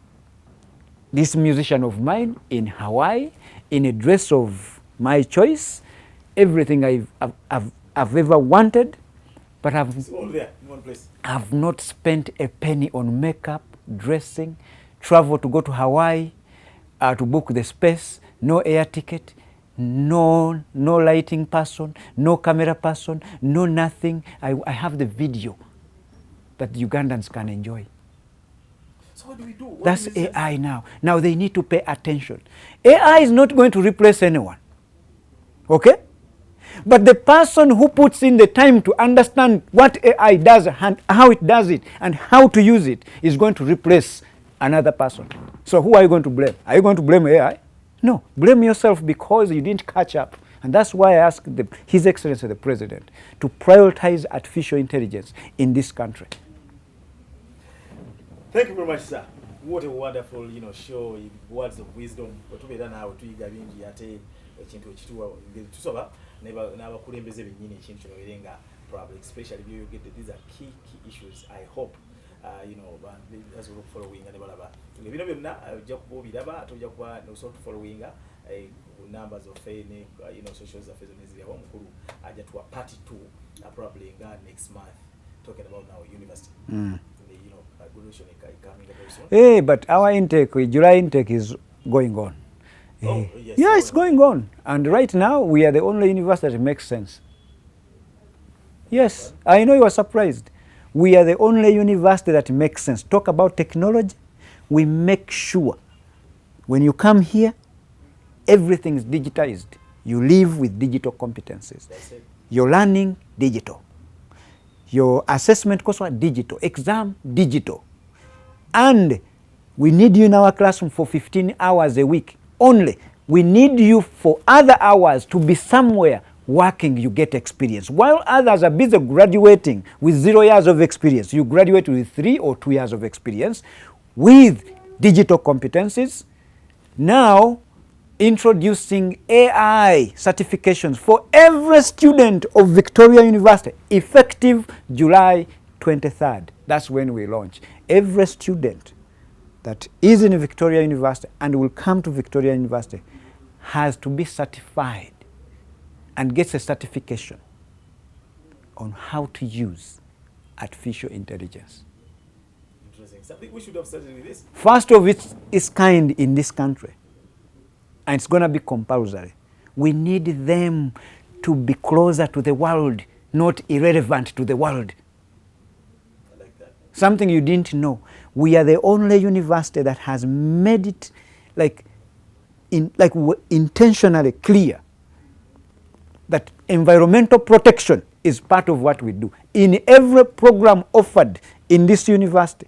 Speaker 2: this musician of mine in Hawaii, in a dress of my choice, everything I've ever wanted, but
Speaker 1: It's all there in one place.
Speaker 2: I've not spent a penny on makeup, dressing, travel to go to Hawaii, to book the space, no air ticket, no lighting person, no camera person, no nothing. I have the video that Ugandans can enjoy.
Speaker 1: So what do we do? What
Speaker 2: That's
Speaker 1: do we say?
Speaker 2: AI now. Now they need to pay attention. AI is not going to replace anyone. Okay? But the person who puts in the time to understand what AI does and how it does it and how to use it is going to replace another person. So who are you going to blame? Are you going to blame AI? No. Blame yourself because you didn't catch up. And that's why I asked His Excellency the President to prioritize artificial intelligence in this country.
Speaker 1: Thank you very much, sir. What a wonderful, show, words of wisdom. Otubeera naawe tuyiga bingi ate ekintu ekituwa ngeri tusoba n'abakulembeze bennyini ekintu kino bere nga probably especially by'oyogedde, these are key issues. I hope as we look following ne balaba bino byonna ojja kuba obiraba ate ojja kuba nosooka following numbers of social zaffe zonna eziriawo. Omukulu ajja tuwa part 2 probably next month talking about now university. Graduation coming very soon.
Speaker 2: Hey, but our intake, July intake is going on.
Speaker 1: Oh, yes.
Speaker 2: Yeah, it's going on. And right now, we are the only university that makes sense. Yes, I know you are surprised. We are the only university that makes sense. Talk about technology. We make sure when you come here, everything is digitized. You live with digital competencies.
Speaker 1: That's it.
Speaker 2: You're learning digital. Your assessment course was digital. Exam, digital. And we need you in our classroom for 15 hours a week only. We need you for other hours to be somewhere working, you get experience. While others are busy graduating with 0 years of experience, you graduate with 3 or 2 years of experience with digital competencies. Now, introducing AI certifications for every student of Victoria University, effective July 23rd. That's when we launch. Every student that is in Victoria University and will come to Victoria University has to be certified and gets a certification on how to use artificial intelligence.
Speaker 1: Interesting. Something we should have started with this.
Speaker 2: First of its kind in this country. and it's going to be compulsory. We need them to be closer to the world, not irrelevant to the world.
Speaker 1: I like that.
Speaker 2: Something you didn't know. We are the only university that has made it intentionally clear that environmental protection is part of what we do. In every program offered in this university,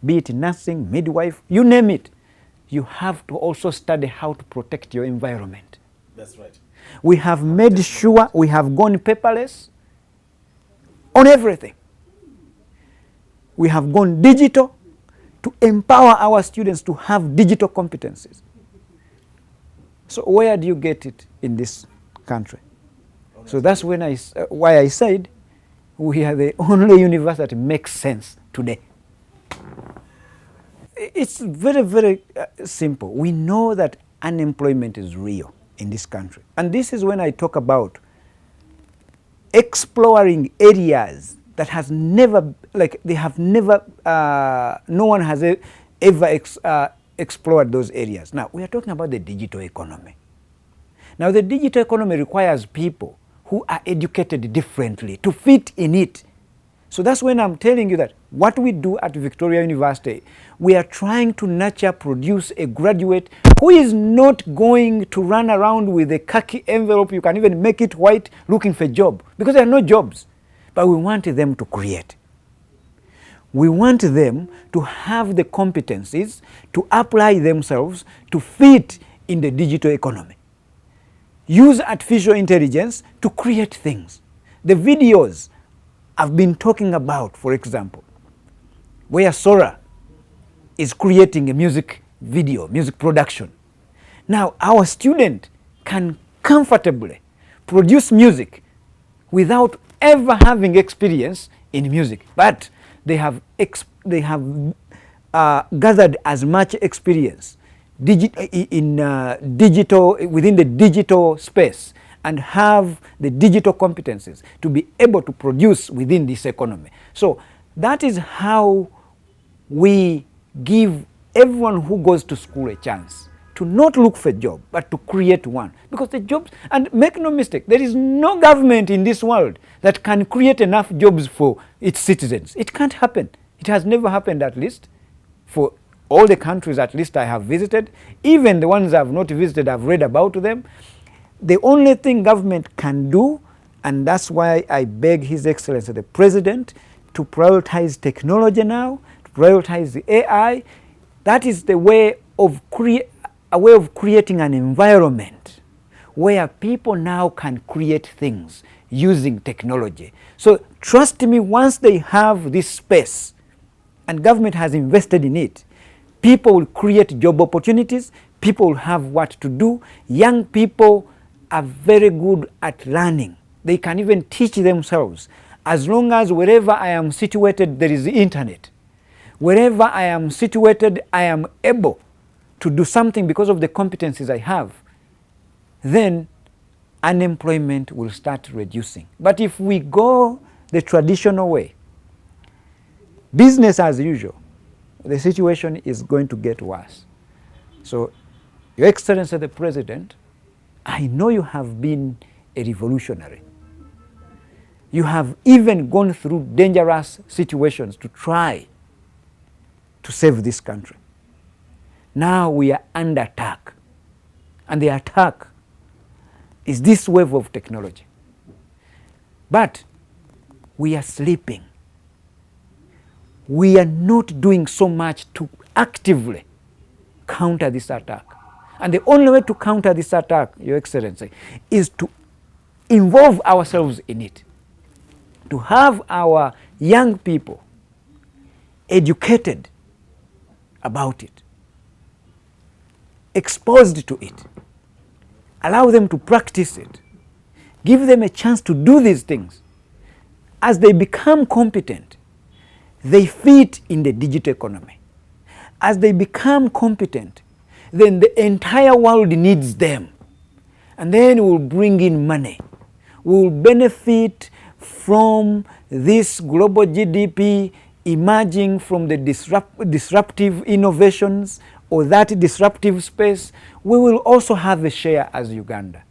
Speaker 2: be it nursing, midwife, you name it, you have to also study how to protect your environment.
Speaker 1: That's right.
Speaker 2: We have made sure we have gone paperless on everything. We have gone digital to empower our students to have digital competencies. So where do you get it in this country? So that's when why I said we are the only university that makes sense today. It's very, very simple. We know that unemployment is real in this country. And this is when I talk about exploring areas that has never, no one has ever explored those areas. Now, we are talking about the digital economy. Now, the digital economy requires people who are educated differently to fit in it. So that's when I'm telling you that what we do at Victoria University, we are trying to nurture, produce a graduate who is not going to run around with a khaki envelope, you can even make it white, looking for a job, because there are no jobs. But we want them to create. We want them to have the competencies to apply themselves to fit in the digital economy. Use artificial intelligence to create things. The videos I've been talking about, for example, where Sora is creating a music video, music production. Now, our student can comfortably produce music without ever having experience in music, but they have gathered as much experience within the digital space and have the digital competencies to be able to produce within this economy. So that is how we give everyone who goes to school a chance to not look for a job, but to create one. Because the jobs, and make no mistake, there is no government in this world that can create enough jobs for its citizens. It can't happen. It has never happened, at least for all the countries at least I have visited. Even the ones I have not visited, I've read about them. The only thing government can do, and that's why I beg His Excellency the President to prioritize technology now, to prioritize the AI. That is the way of creating an environment where people now can create things using technology. So trust me, once they have this space and government has invested in it, people will create job opportunities, people will have what to do. Young people are very good at learning. They can even teach themselves. As long as wherever I am situated, there is the internet. Wherever I am situated, I am able to do something because of the competencies I have. Then unemployment will start reducing. But if we go the traditional way, business as usual, the situation is going to get worse. So, Your Excellency the President, I know you have been a revolutionary. You have even gone through dangerous situations to try to save this country. Now we are under attack. And the attack is this wave of technology. But we are sleeping. We are not doing so much to actively counter this attack. And the only way to counter this attack, Your Excellency, is to involve ourselves in it. To have our young people educated about it, exposed to it, allow them to practice it, give them a chance to do these things. As they become competent, they fit in the digital economy. As they become competent, then the entire world needs them. And then we'll bring in money. We'll benefit from this global GDP emerging from the disruptive innovations or that disruptive space, we will also have a share as Uganda.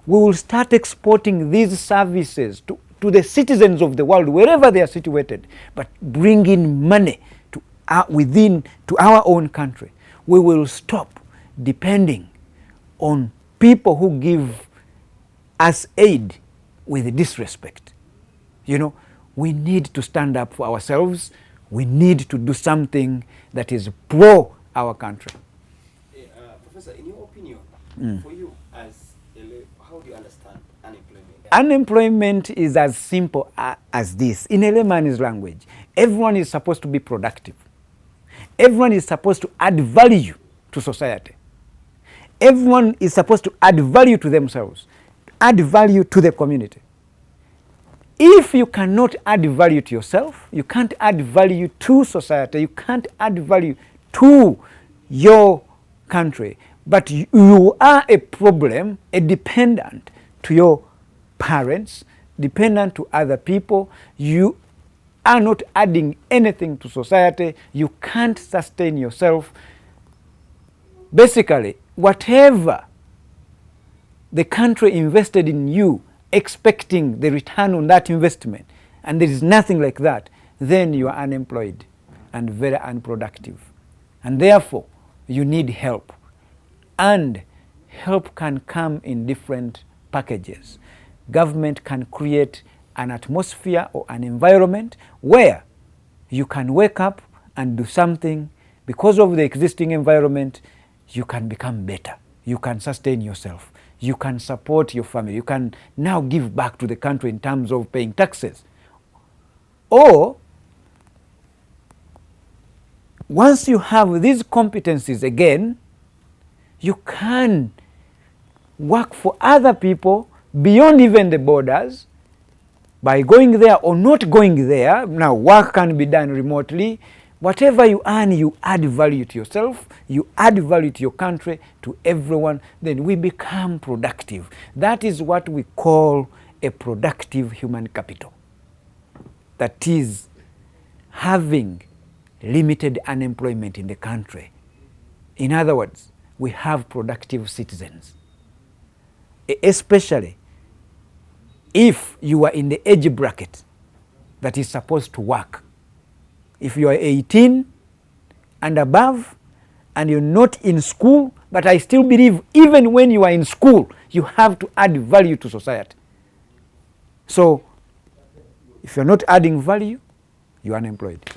Speaker 2: We will start exporting these services to the citizens of the world, wherever they are situated, but bring in money to our own country. We will stop depending on people who give us aid with disrespect. You know, we need to stand up for ourselves. We need to do something that is pro our country.
Speaker 3: Professor, in your opinion, for you as how do you understand unemployment?
Speaker 2: Unemployment is as simple as this. In a layman's language, everyone is supposed to be productive. Everyone is supposed to add value to society. Everyone is supposed to add value to themselves, add value to the community. If you cannot add value to yourself, you can't add value to society, you can't add value to your country, but you are a problem, a dependent to your parents, dependent to other people, you are not adding anything to society, you can't sustain yourself. Basically, whatever the country invested in you, expecting the return on that investment, and there is nothing like that, then you are unemployed and very unproductive. And therefore, you need help. And help can come in different packages. Government can create an atmosphere or an environment where you can wake up and do something. Because of the existing environment, you can become better. You can sustain yourself. You can support your family. You can now give back to the country in terms of paying taxes. Or, once you have these competencies again, you can work for other people beyond even the borders by going there or not going there. Now, work can be done remotely. Whatever you earn, you add value to yourself, you add value to your country, to everyone, then we become productive. That is what we call a productive human capital. That is having limited unemployment in the country. In other words, we have productive citizens. Especially if you are in the age bracket that is supposed to work. If you are 18 and above and you're not in school, but I still believe even when you are in school, you have to add value to society. So if you're not adding value, you're unemployed.